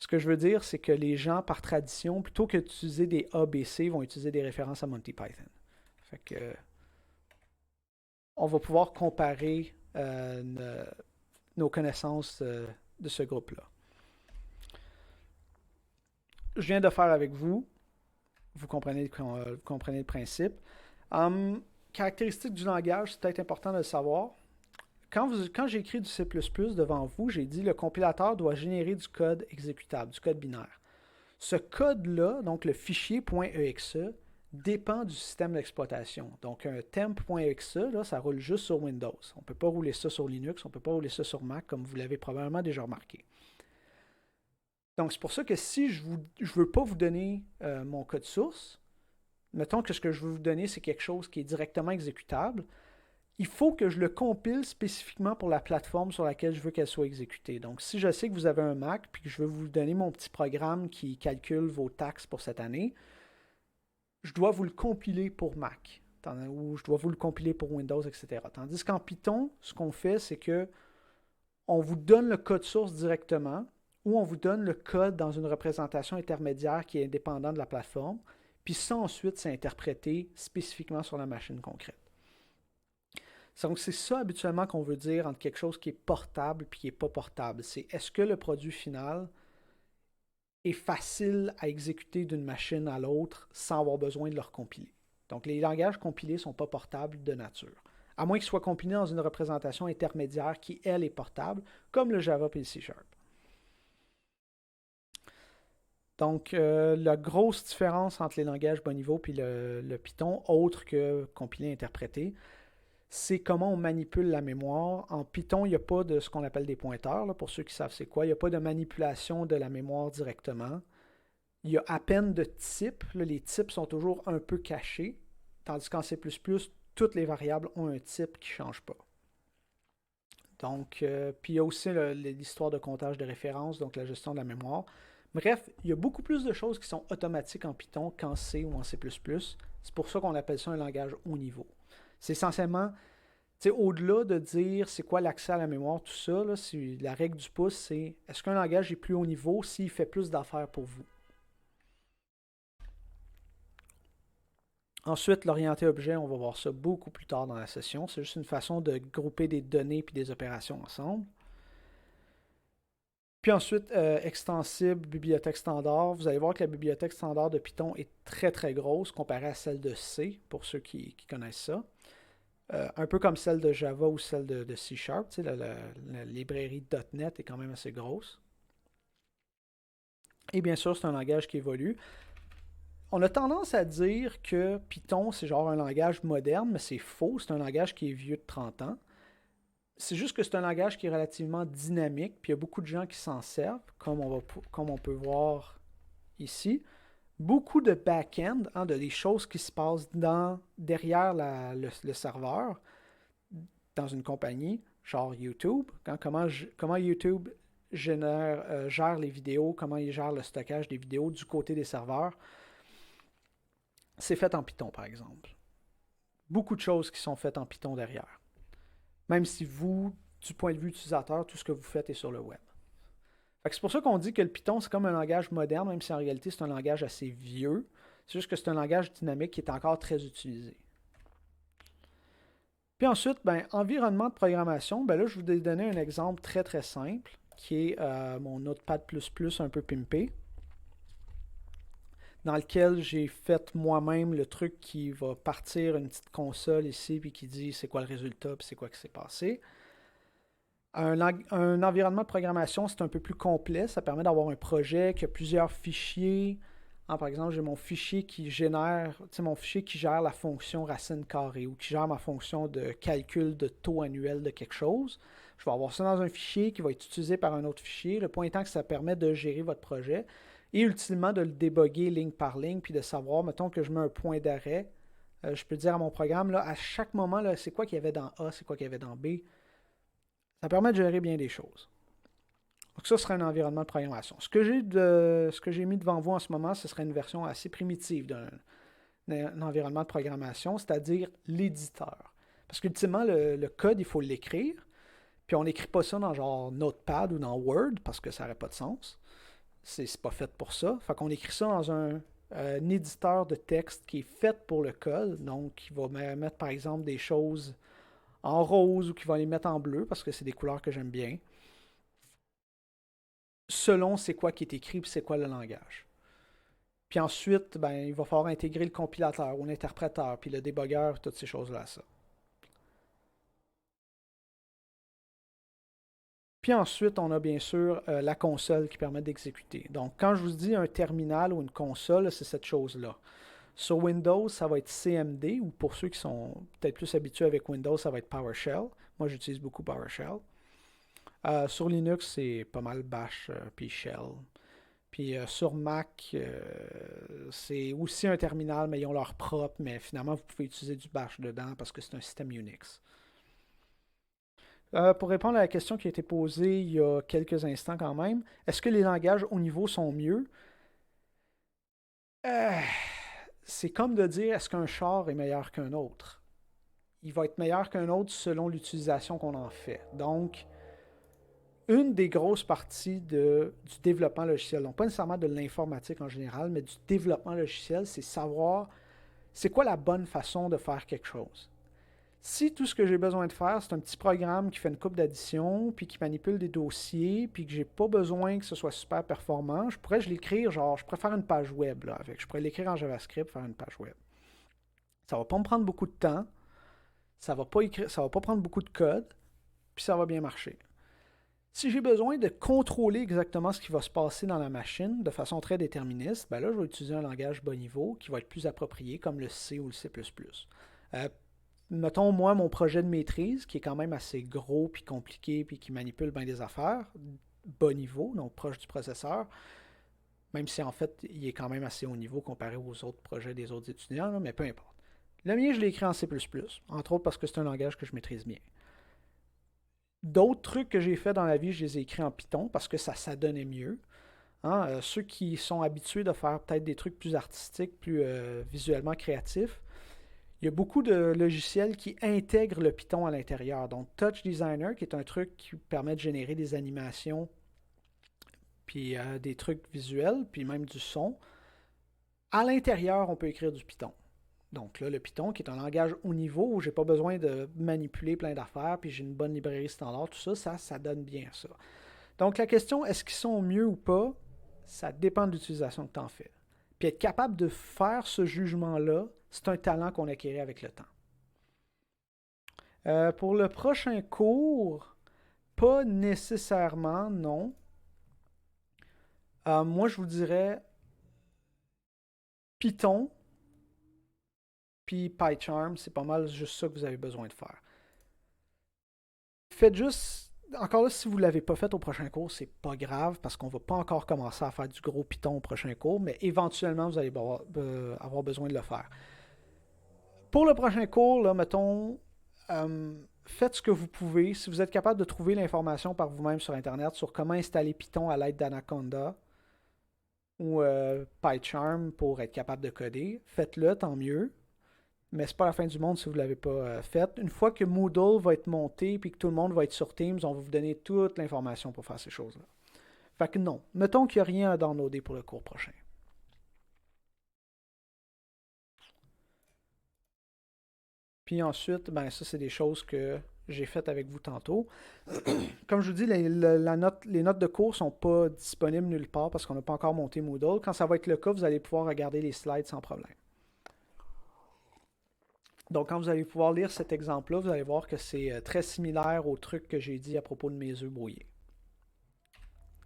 Ce que je veux dire, c'est que les gens, par tradition, plutôt que d'utiliser des ABC, vont utiliser des références à Monty Python. Fait que, on va pouvoir comparer nos connaissances de ce groupe-là. Je viens de faire avec vous. Vous comprenez le principe. Caractéristique du langage, c'est peut-être important de le savoir. Quand j'ai écrit du C++ devant vous, j'ai dit le compilateur doit générer du code exécutable, du code binaire. Ce code-là, donc le fichier .exe, dépend du système d'exploitation. Donc un temp.exe, là, ça roule juste sur Windows. On ne peut pas rouler ça sur Linux, on ne peut pas rouler ça sur Mac, comme vous l'avez probablement déjà remarqué. Donc, c'est pour ça que si je ne veux pas vous donner mon code source, mettons que ce que je veux vous donner, c'est quelque chose qui est directement exécutable, il faut que je le compile spécifiquement pour la plateforme sur laquelle je veux qu'elle soit exécutée. Donc, si je sais que vous avez un Mac puis que je veux vous donner mon petit programme qui calcule vos taxes pour cette année, je dois vous le compiler pour Mac ou je dois vous le compiler pour Windows, etc. Tandis qu'en Python, ce qu'on fait, c'est que on vous donne le code source directement ou on vous donne le code dans une représentation intermédiaire qui est indépendante de la plateforme. Puis ça, ensuite, c'est interprété spécifiquement sur la machine concrète. Donc, c'est ça habituellement qu'on veut dire entre quelque chose qui est portable et qui n'est pas portable. C'est est-ce que le produit final est facile à exécuter d'une machine à l'autre sans avoir besoin de le recompiler. Donc, les langages compilés ne sont pas portables de nature. À moins qu'ils soient compilés dans une représentation intermédiaire qui, elle, est portable, comme le Java et le C#. Donc, la grosse différence entre les langages bas niveau et le Python, autre que compilé et interprété, c'est comment on manipule la mémoire. En Python, il n'y a pas de ce qu'on appelle des pointeurs, là, pour ceux qui savent c'est quoi. Il n'y a pas de manipulation de la mémoire directement. Il y a à peine de types. Là, les types sont toujours un peu cachés. Tandis qu'en C++, toutes les variables ont un type qui ne change pas. Donc, puis il y a aussi l'histoire de comptage de référence, donc la gestion de la mémoire. Bref, il y a beaucoup plus de choses qui sont automatiques en Python qu'en C ou en C++. C'est pour ça qu'on appelle ça un langage haut niveau. C'est essentiellement, au-delà de dire c'est quoi l'accès à la mémoire, tout ça, là, la règle du pouce, c'est est-ce qu'un langage est plus haut niveau s'il fait plus d'affaires pour vous? Ensuite, l'orienté objet, on va voir ça beaucoup plus tard dans la session. C'est juste une façon de grouper des données et des opérations ensemble. Puis ensuite, extensible, bibliothèque standard. Vous allez voir que la bibliothèque standard de Python est très très grosse comparée à celle de C, pour ceux qui connaissent ça. Un peu comme celle de Java ou celle de C#. La librairie .NET est quand même assez grosse. Et bien sûr, c'est un langage qui évolue. On a tendance à dire que Python, c'est genre un langage moderne, mais c'est faux. C'est un langage qui est vieux de 30 ans. C'est juste que c'est un langage qui est relativement dynamique, puis il y a beaucoup de gens qui s'en servent, comme on peut voir ici. Beaucoup de back-end, des choses qui se passent derrière le serveur, dans une compagnie, genre YouTube. Comment YouTube gère les vidéos, comment il gère le stockage des vidéos du côté des serveurs. C'est fait en Python, par exemple. Beaucoup de choses qui sont faites en Python derrière. Même si vous, du point de vue utilisateur, tout ce que vous faites est sur le web. C'est pour ça qu'on dit que le Python, c'est comme un langage moderne, même si en réalité, c'est un langage assez vieux. C'est juste que c'est un langage dynamique qui est encore très utilisé. Puis ensuite, environnement de programmation, là, je vous ai donné un exemple très très simple, qui est mon Notepad++ un peu pimpé, dans lequel j'ai fait moi-même le truc qui va partir une petite console ici, puis qui dit c'est quoi le résultat, puis c'est quoi qui s'est passé. Un environnement de programmation, c'est un peu plus complet. Ça permet d'avoir un projet qui a plusieurs fichiers. Par exemple, j'ai mon fichier qui gère la fonction racine carrée ou qui gère ma fonction de calcul de taux annuel de quelque chose. Je vais avoir ça dans un fichier qui va être utilisé par un autre fichier. Le point étant que ça permet de gérer votre projet et ultimement de le déboguer ligne par ligne puis de savoir, mettons que je mets un point d'arrêt. Je peux dire à mon programme, là, à chaque moment, là, c'est quoi qu'il y avait dans A, c'est quoi qu'il y avait dans B. Ça permet de gérer bien des choses. Donc ça serait un environnement de programmation. Ce que j'ai mis devant vous en ce moment, ce serait une version assez primitive d'un environnement de programmation, c'est-à-dire l'éditeur. Parce qu'ultimement, le code, il faut l'écrire, puis on n'écrit pas ça dans genre Notepad ou dans Word, parce que ça n'aurait pas de sens. C'est pas fait pour ça. Fait qu'on écrit ça dans un éditeur de texte qui est fait pour le code, donc il va mettre par exemple des choses en rose ou qui va les mettre en bleu parce que c'est des couleurs que j'aime bien. Selon c'est quoi qui est écrit et c'est quoi le langage. Puis ensuite, il va falloir intégrer le compilateur ou l'interpréteur, puis le débogueur, toutes ces choses-là. Ça. Puis ensuite, on a bien sûr la console qui permet d'exécuter. Donc, quand je vous dis un terminal ou une console, c'est cette chose-là. Sur Windows, ça va être CMD, ou pour ceux qui sont peut-être plus habitués avec Windows, ça va être PowerShell. Moi, j'utilise beaucoup PowerShell. Sur Linux, c'est pas mal Bash puis Shell. Puis sur Mac, c'est aussi un terminal, mais ils ont leur propre, mais finalement, vous pouvez utiliser du Bash dedans parce que c'est un système Unix. Pour répondre à la question qui a été posée il y a quelques instants quand même, est-ce que les langages au niveau sont mieux? Euh, c'est comme de dire est-ce qu'un char est meilleur qu'un autre? Il va être meilleur qu'un autre selon l'utilisation qu'on en fait. Donc, une des grosses parties du développement logiciel, donc pas nécessairement de l'informatique en général, mais du développement logiciel, c'est savoir c'est quoi la bonne façon de faire quelque chose. Si tout ce que j'ai besoin de faire, c'est un petit programme qui fait une coupe d'addition, puis qui manipule des dossiers, puis que j'ai pas besoin que ce soit super performant, je pourrais l'écrire, genre, je pourrais faire une page web là, avec. Je pourrais l'écrire en JavaScript, faire une page web. Ça va pas me prendre beaucoup de temps, ça va pas prendre beaucoup de code, puis ça va bien marcher. Si j'ai besoin de contrôler exactement ce qui va se passer dans la machine de façon très déterministe, ben là, je vais utiliser un langage bas niveau qui va être plus approprié, comme le C ou le C++. Euh, Mettons, moi, mon projet de maîtrise, qui est quand même assez gros, puis compliqué, puis qui manipule bien des affaires, bas niveau, donc proche du processeur, même si en fait, il est quand même assez haut niveau comparé aux autres projets des autres étudiants, là, mais peu importe. Le mien, je l'ai écrit en C++, entre autres parce que c'est un langage que je maîtrise bien. D'autres trucs que j'ai fait dans la vie, je les ai écrits en Python parce que ça donnait mieux. Hein? Ceux qui sont habitués de faire peut-être des trucs plus artistiques, plus visuellement créatifs, il y a beaucoup de logiciels qui intègrent le Python à l'intérieur. Donc Touch Designer, qui est un truc qui permet de générer des animations, puis des trucs visuels, puis même du son. À l'intérieur, on peut écrire du Python. Donc là, le Python, qui est un langage haut niveau où j'ai pas besoin de manipuler plein d'affaires, puis j'ai une bonne librairie standard, tout ça, ça donne bien ça. Donc la question, est-ce qu'ils sont mieux ou pas, ça dépend de l'utilisation que tu en fais. Puis être capable de faire ce jugement-là, c'est un talent qu'on acquiert avec le temps. Pour le prochain cours, pas nécessairement, non. Moi, je vous dirais Python, puis PyCharm, c'est pas mal juste ça que vous avez besoin de faire. Faites juste. Encore là, si vous ne l'avez pas fait au prochain cours, c'est pas grave parce qu'on va pas encore commencer à faire du gros Python au prochain cours, mais éventuellement, vous allez avoir besoin de le faire. Pour le prochain cours, là, mettons, faites ce que vous pouvez. Si vous êtes capable de trouver l'information par vous-même sur Internet sur comment installer Python à l'aide d'Anaconda ou PyCharm pour être capable de coder, faites-le, tant mieux. Mais c'est pas la fin du monde si vous ne l'avez pas fait. Une fois que Moodle va être monté et que tout le monde va être sur Teams, on va vous donner toute l'information pour faire ces choses-là. Fait que non. Mettons qu'il n'y a rien à downloader pour le cours prochain. Puis ensuite, ben ça, c'est des choses que j'ai faites avec vous tantôt. Comme je vous dis, les notes de cours ne sont pas disponibles nulle part parce qu'on n'a pas encore monté Moodle. Quand ça va être le cas, vous allez pouvoir regarder les slides sans problème. Donc, quand vous allez pouvoir lire cet exemple-là, vous allez voir que c'est très similaire au truc que j'ai dit à propos de mes œufs brouillés.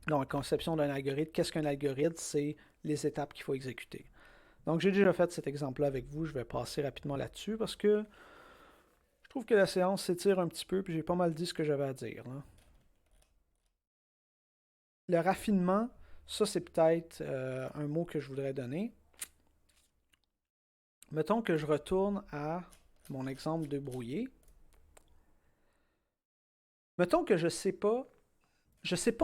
Donc, conception d'un algorithme. Qu'est-ce qu'un algorithme? C'est les étapes qu'il faut exécuter. Donc, j'ai déjà fait cet exemple-là avec vous. Je vais passer rapidement là-dessus parce que je trouve que la séance s'étire un petit peu puis j'ai pas mal dit ce que j'avais à dire. Hein. Le raffinement, ça, c'est peut-être un mot que je voudrais donner. Mettons que je retourne à mon exemple de brouillé. Mettons que je sais pas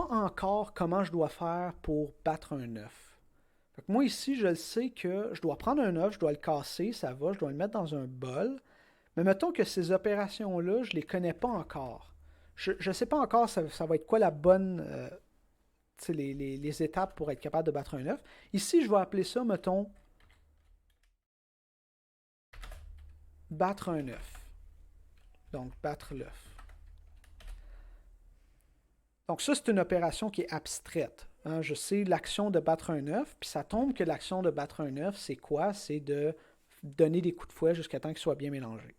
encore comment je dois faire pour battre un œuf. Moi ici, je sais que je dois prendre un œuf, je dois le casser, ça va, je dois le mettre dans un bol. Mais mettons que ces opérations-là, je ne les connais pas encore. Je ne sais pas encore ça va être quoi la bonne, les étapes pour être capable de battre un œuf. Ici, je vais appeler ça, mettons, battre un œuf. Donc, battre l'œuf. Donc, ça, c'est une opération qui est abstraite. Hein. Je sais l'action de battre un œuf, puis ça tombe que l'action de battre un œuf, c'est quoi? C'est de donner des coups de fouet jusqu'à temps qu'il soit bien mélangé.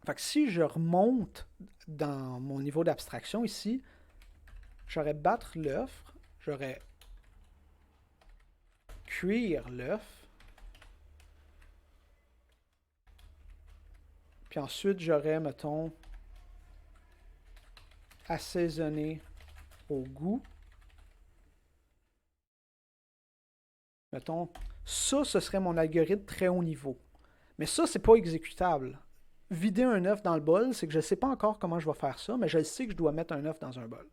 Fait que si je remonte dans mon niveau d'abstraction ici, j'aurais battre l'œuf, j'aurais cuire l'œuf, puis ensuite j'aurais, mettons, assaisonner au goût, Mettons, ça, ce serait mon algorithme très haut niveau. Mais ça, c'est pas exécutable. Vider un œuf dans le bol, c'est que je ne sais pas encore comment je vais faire ça, mais je sais que je dois mettre un œuf dans un bol.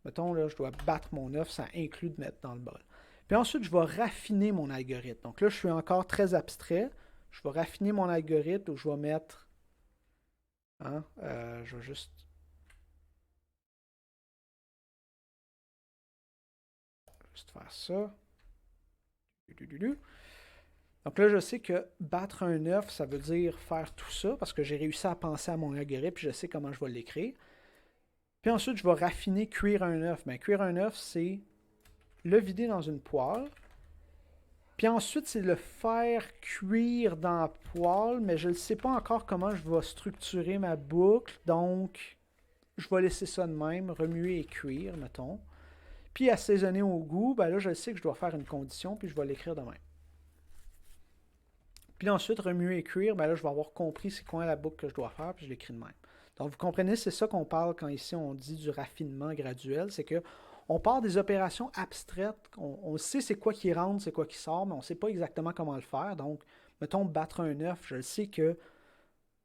Mettons, là, je dois battre mon œuf, ça inclut de mettre dans le bol. Puis ensuite, je vais raffiner mon algorithme. Donc là, je suis encore très abstrait. Je vais raffiner mon algorithme où je vais mettre... Hein, je vais juste faire ça. Donc là, je sais que battre un œuf, ça veut dire faire tout ça parce que j'ai réussi à penser à mon algorithme et je sais comment je vais l'écrire. Puis ensuite, je vais raffiner cuire un œuf. Mais cuire un œuf, c'est le vider dans une poêle. Puis ensuite, c'est le faire cuire dans la poêle, mais je ne sais pas encore comment je vais structurer ma boucle. Donc, je vais laisser ça de même, remuer et cuire, mettons. Puis assaisonner au goût, ben là, je sais que je dois faire une condition, puis je vais l'écrire de même. Puis ensuite, remuer et cuire, ben là, je vais avoir compris c'est quoi la boucle que je dois faire, puis je l'écris de même. Donc, vous comprenez, c'est ça qu'on parle quand ici on dit du raffinement graduel, c'est que on part des opérations abstraites, on sait c'est quoi qui rentre, c'est quoi qui sort, mais on ne sait pas exactement comment le faire. Donc, mettons, battre un œuf, je sais que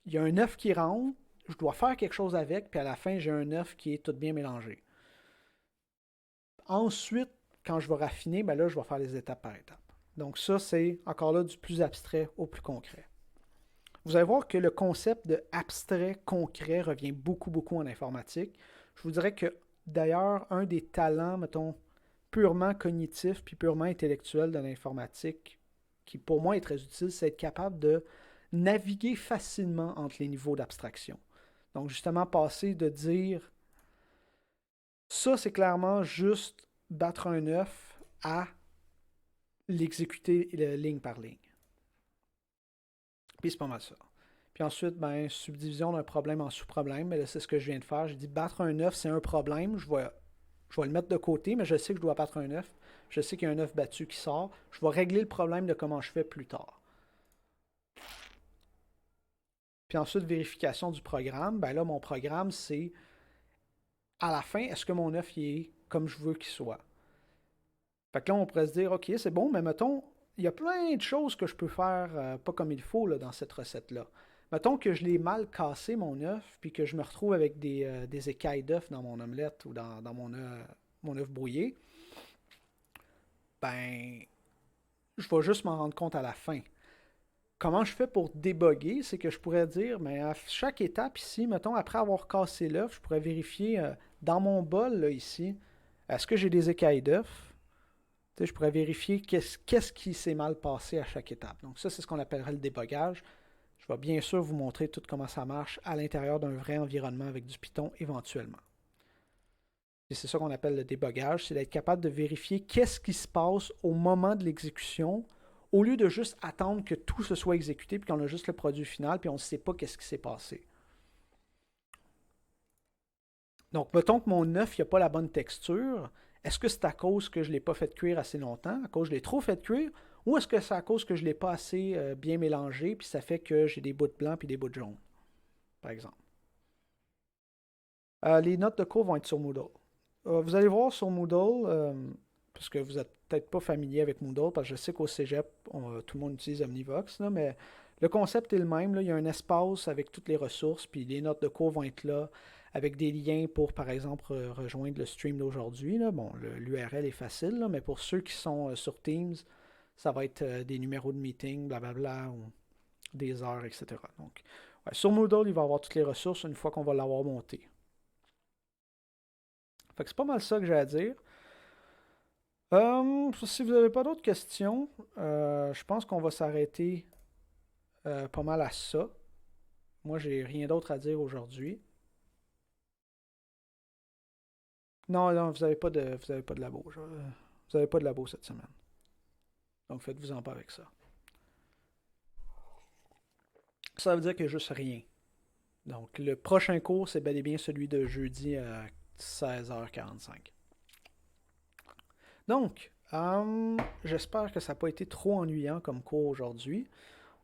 il y a un œuf qui rentre, je dois faire quelque chose avec, puis à la fin, j'ai un œuf qui est tout bien mélangé. Ensuite, quand je vais raffiner, ben là, je vais faire les étapes par étapes. Donc ça, c'est encore là du plus abstrait au plus concret. Vous allez voir que le concept de abstrait concret revient beaucoup, beaucoup en informatique. Je vous dirais que d'ailleurs, un des talents, mettons, purement cognitifs puis purement intellectuels de l'informatique, qui pour moi est très utile, c'est être capable de naviguer facilement entre les niveaux d'abstraction. Donc justement, passer de dire ça, c'est clairement juste battre un œuf à l'exécuter ligne par ligne. Puis c'est pas mal ça. Puis ensuite, ben, subdivision d'un problème en sous-problème. Mais là, c'est ce que je viens de faire. J'ai dit battre un œuf, c'est un problème. Je vais le mettre de côté, mais je sais que je dois battre un œuf. Je sais qu'il y a un œuf battu qui sort. Je vais régler le problème de comment je fais plus tard. Puis ensuite, vérification du programme. Ben là, mon programme, c'est à la fin, est-ce que mon œuf est comme je veux qu'il soit? Fait que là, on pourrait se dire, OK, c'est bon, mais mettons, il y a plein de choses que je peux faire pas comme il faut là, dans cette recette-là. Mettons que je l'ai mal cassé, mon œuf, puis que je me retrouve avec des écailles d'œuf dans mon omelette ou dans mon œuf brouillé. Ben, je vais juste m'en rendre compte à la fin. Comment je fais pour déboguer, c'est que je pourrais dire, mais à chaque étape ici, mettons, après avoir cassé l'œuf, je pourrais vérifier dans mon bol, là, ici, est-ce que j'ai des écailles d'œuf? Tu sais, je pourrais vérifier qu'est-ce qui s'est mal passé à chaque étape. Donc ça, c'est ce qu'on appellerait le débogage. Je vais bien sûr vous montrer tout comment ça marche à l'intérieur d'un vrai environnement avec du Python éventuellement. Et c'est ça qu'on appelle le débogage, c'est d'être capable de vérifier qu'est-ce qui se passe au moment de l'exécution, au lieu de juste attendre que tout se soit exécuté, puis qu'on a juste le produit final, puis on ne sait pas qu'est-ce qui s'est passé. Donc, mettons que mon œuf n'a pas la bonne texture. Est-ce que c'est à cause que je ne l'ai pas fait cuire assez longtemps, à cause que je l'ai trop fait cuire, ou est-ce que c'est à cause que je ne l'ai pas assez bien mélangé, puis ça fait que j'ai des bouts de blanc puis des bouts de jaune, par exemple. Les notes de cours vont être sur Moodle. Vous allez voir sur Moodle, parce que vous n'êtes peut-être pas familier avec Moodle, parce que je sais qu'au Cégep, tout le monde utilise Omnivox, là, mais le concept est le même. Là. Il y a un espace avec toutes les ressources, puis les notes de cours vont être là, avec des liens pour, par exemple, rejoindre le stream d'aujourd'hui. Bon, l'URL est facile, là, mais pour ceux qui sont sur Teams, ça va être des numéros de meeting, blablabla, ou des heures, etc. Donc, ouais, sur Moodle, il va y avoir toutes les ressources une fois qu'on va l'avoir monté. Fait que c'est pas mal ça que j'ai à dire. Si vous n'avez pas d'autres questions, je pense qu'on va s'arrêter pas mal à ça. Moi, j'ai rien d'autre à dire aujourd'hui. Non, non, vous avez pas de labo. Vous n'avez pas de labo cette semaine. Donc faites-vous-en pas avec ça. Ça veut dire qu'il n'y a juste rien. Donc le prochain cours, c'est bel et bien celui de jeudi à 16h45. Donc, j'espère que ça n'a pas été trop ennuyant comme cours aujourd'hui.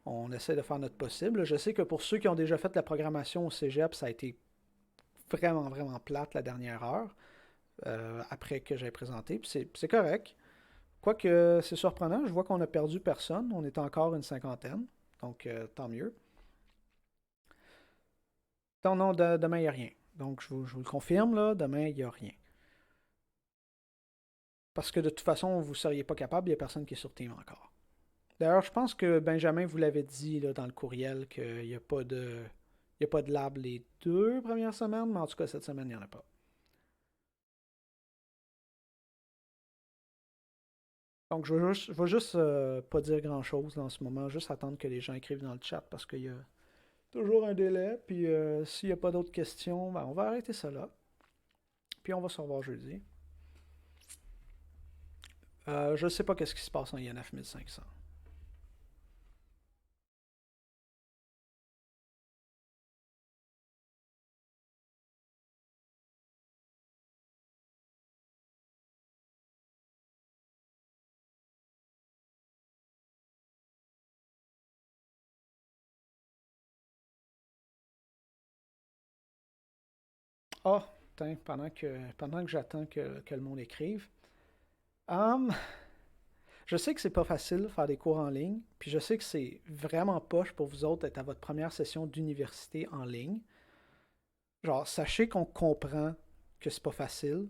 On essaie de faire notre possible. Je sais que pour ceux qui ont déjà fait la programmation au Cégep, ça a été vraiment, vraiment plate la dernière heure après que j'ai présenté. Puis c'est correct. Quoique c'est surprenant, je vois qu'on a perdu personne. On est encore une cinquantaine. Donc tant mieux. Non, non, demain, il n'y a rien. Donc je vous le confirme, là, demain, il n'y a rien. Parce que de toute façon, vous ne seriez pas capable, il n'y a personne qui est sur Team encore. D'ailleurs, je pense que Benjamin vous l'avait dit là, dans le courriel qu'il n'y a pas de. Il n'y a pas de lab les 2 premières semaines, mais en tout cas, cette semaine, il n'y en a pas. Donc, je vais juste pas dire grand-chose en ce moment, juste attendre que les gens écrivent dans le chat parce qu'il y a toujours un délai. Puis, s'il n'y a pas d'autres questions, ben, on va arrêter ça là. Puis, on va se revoir jeudi. Je ne sais pas qu'est-ce qui se passe en INF 1500. Ah, tiens, pendant que j'attends que le monde écrive. Hum, je sais que c'est pas facile de faire des cours en ligne, puis je sais que c'est vraiment poche pour vous autres d'être à votre première session d'université en ligne. Genre, sachez qu'on comprend que c'est pas facile,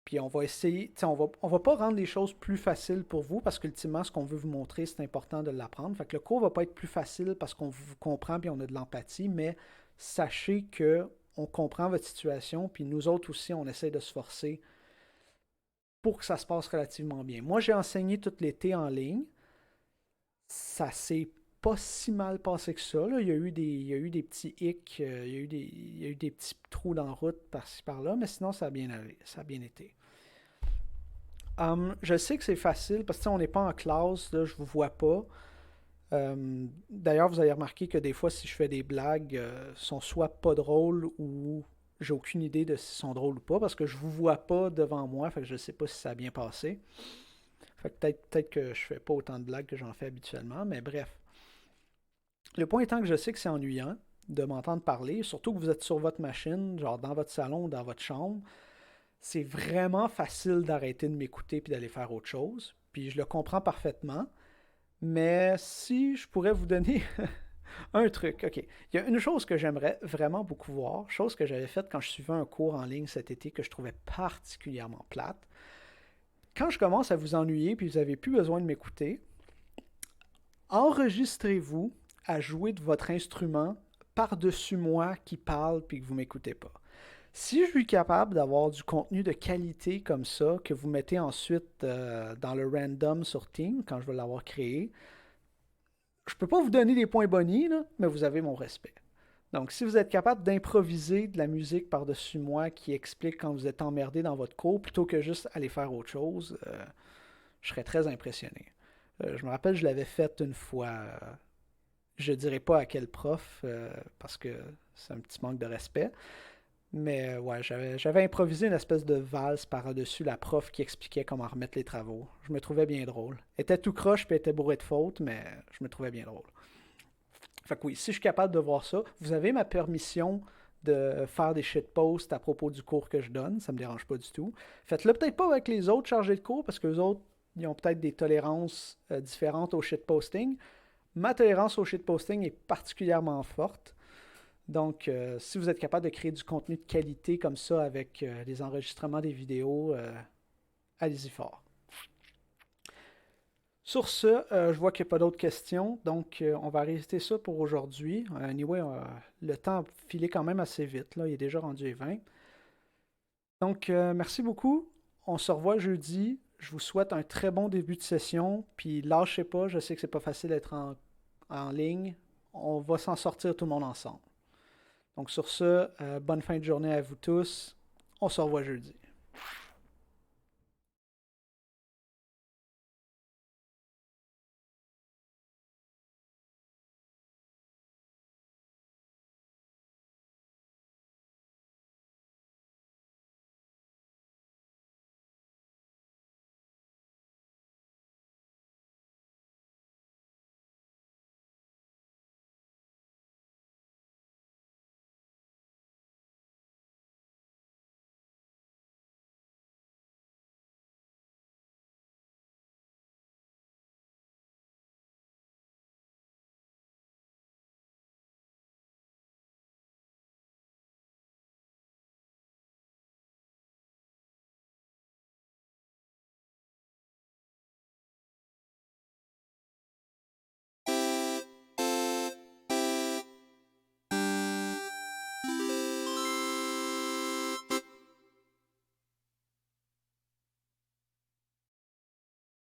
puis on va essayer, on va pas rendre les choses plus faciles pour vous parce qu'ultimement, ce qu'on veut vous montrer, c'est important de l'apprendre. Fait que le cours va pas être plus facile parce qu'on vous comprend puis on a de l'empathie, mais sachez que on comprend votre situation, puis nous autres aussi, on essaie de se forcer pour que ça se passe relativement bien. Moi, j'ai enseigné tout l'été en ligne. Ça s'est pas si mal passé que ça, là. Il y a eu des petits hicks, il y a eu des petits trous dans la route par-ci par-là, mais sinon ça a bien allé, ça a bien été. Je sais que c'est facile parce que on n'est pas en classe, là, je vous vois pas. D'ailleurs, vous avez remarqué que des fois, si je fais des blagues, sont soit pas drôles ou j'ai aucune idée de si sont drôles ou pas parce que je vous vois pas devant moi, fait que je sais pas si ça a bien passé. Fait que peut-être que je fais pas autant de blagues que j'en fais habituellement, mais bref. Le point étant que je sais que c'est ennuyant de m'entendre parler, surtout que vous êtes sur votre machine, genre dans votre salon ou dans votre chambre, c'est vraiment facile d'arrêter de m'écouter puis d'aller faire autre chose. Puis je le comprends parfaitement. Mais si je pourrais vous donner un truc, ok. Il y a une chose que j'aimerais vraiment beaucoup voir, chose que j'avais faite quand je suivais un cours en ligne cet été que je trouvais particulièrement plate. Quand je commence à vous ennuyer puis vous n'avez plus besoin de m'écouter, enregistrez-vous à jouer de votre instrument par-dessus moi qui parle puis que vous m'écoutez pas. Si je suis capable d'avoir du contenu de qualité comme ça, que vous mettez ensuite dans le random sur Team quand je vais l'avoir créé, je peux pas vous donner des points bonus, là, mais vous avez mon respect. Donc, si vous êtes capable d'improviser de la musique par-dessus moi qui explique quand vous êtes emmerdé dans votre cours, plutôt que juste aller faire autre chose, je serais très impressionné. Je me rappelle, je l'avais fait une fois. Je dirais pas à quel prof, parce que c'est un petit manque de respect. Mais ouais, j'avais improvisé une espèce de valse par-dessus la prof qui expliquait comment remettre les travaux. Je me trouvais bien drôle. Elle était tout croche puis elle était bourrée de fautes, mais je me trouvais bien drôle. Fait que oui, si je suis capable de voir ça, vous avez ma permission de faire des shitposts à propos du cours que je donne, ça me dérange pas du tout. Faites-le peut-être pas avec les autres chargés de cours, parce que les autres, ils ont peut-être des tolérances différentes au shitposting. Ma tolérance au shitposting est particulièrement forte. Donc, si vous êtes capable de créer du contenu de qualité comme ça avec les enregistrements des vidéos, allez-y fort. Sur ce, je vois qu'il n'y a pas d'autres questions, donc on va arrêter ça pour aujourd'hui. Anyway, le temps a filé quand même assez vite, là, il est déjà rendu 20. Donc, merci beaucoup. On se revoit jeudi. Je vous souhaite un très bon début de session, puis lâchez pas, je sais que c'est pas facile d'être en ligne. On va s'en sortir tout le monde ensemble. Donc sur ce, bonne fin de journée à vous tous. On se revoit jeudi.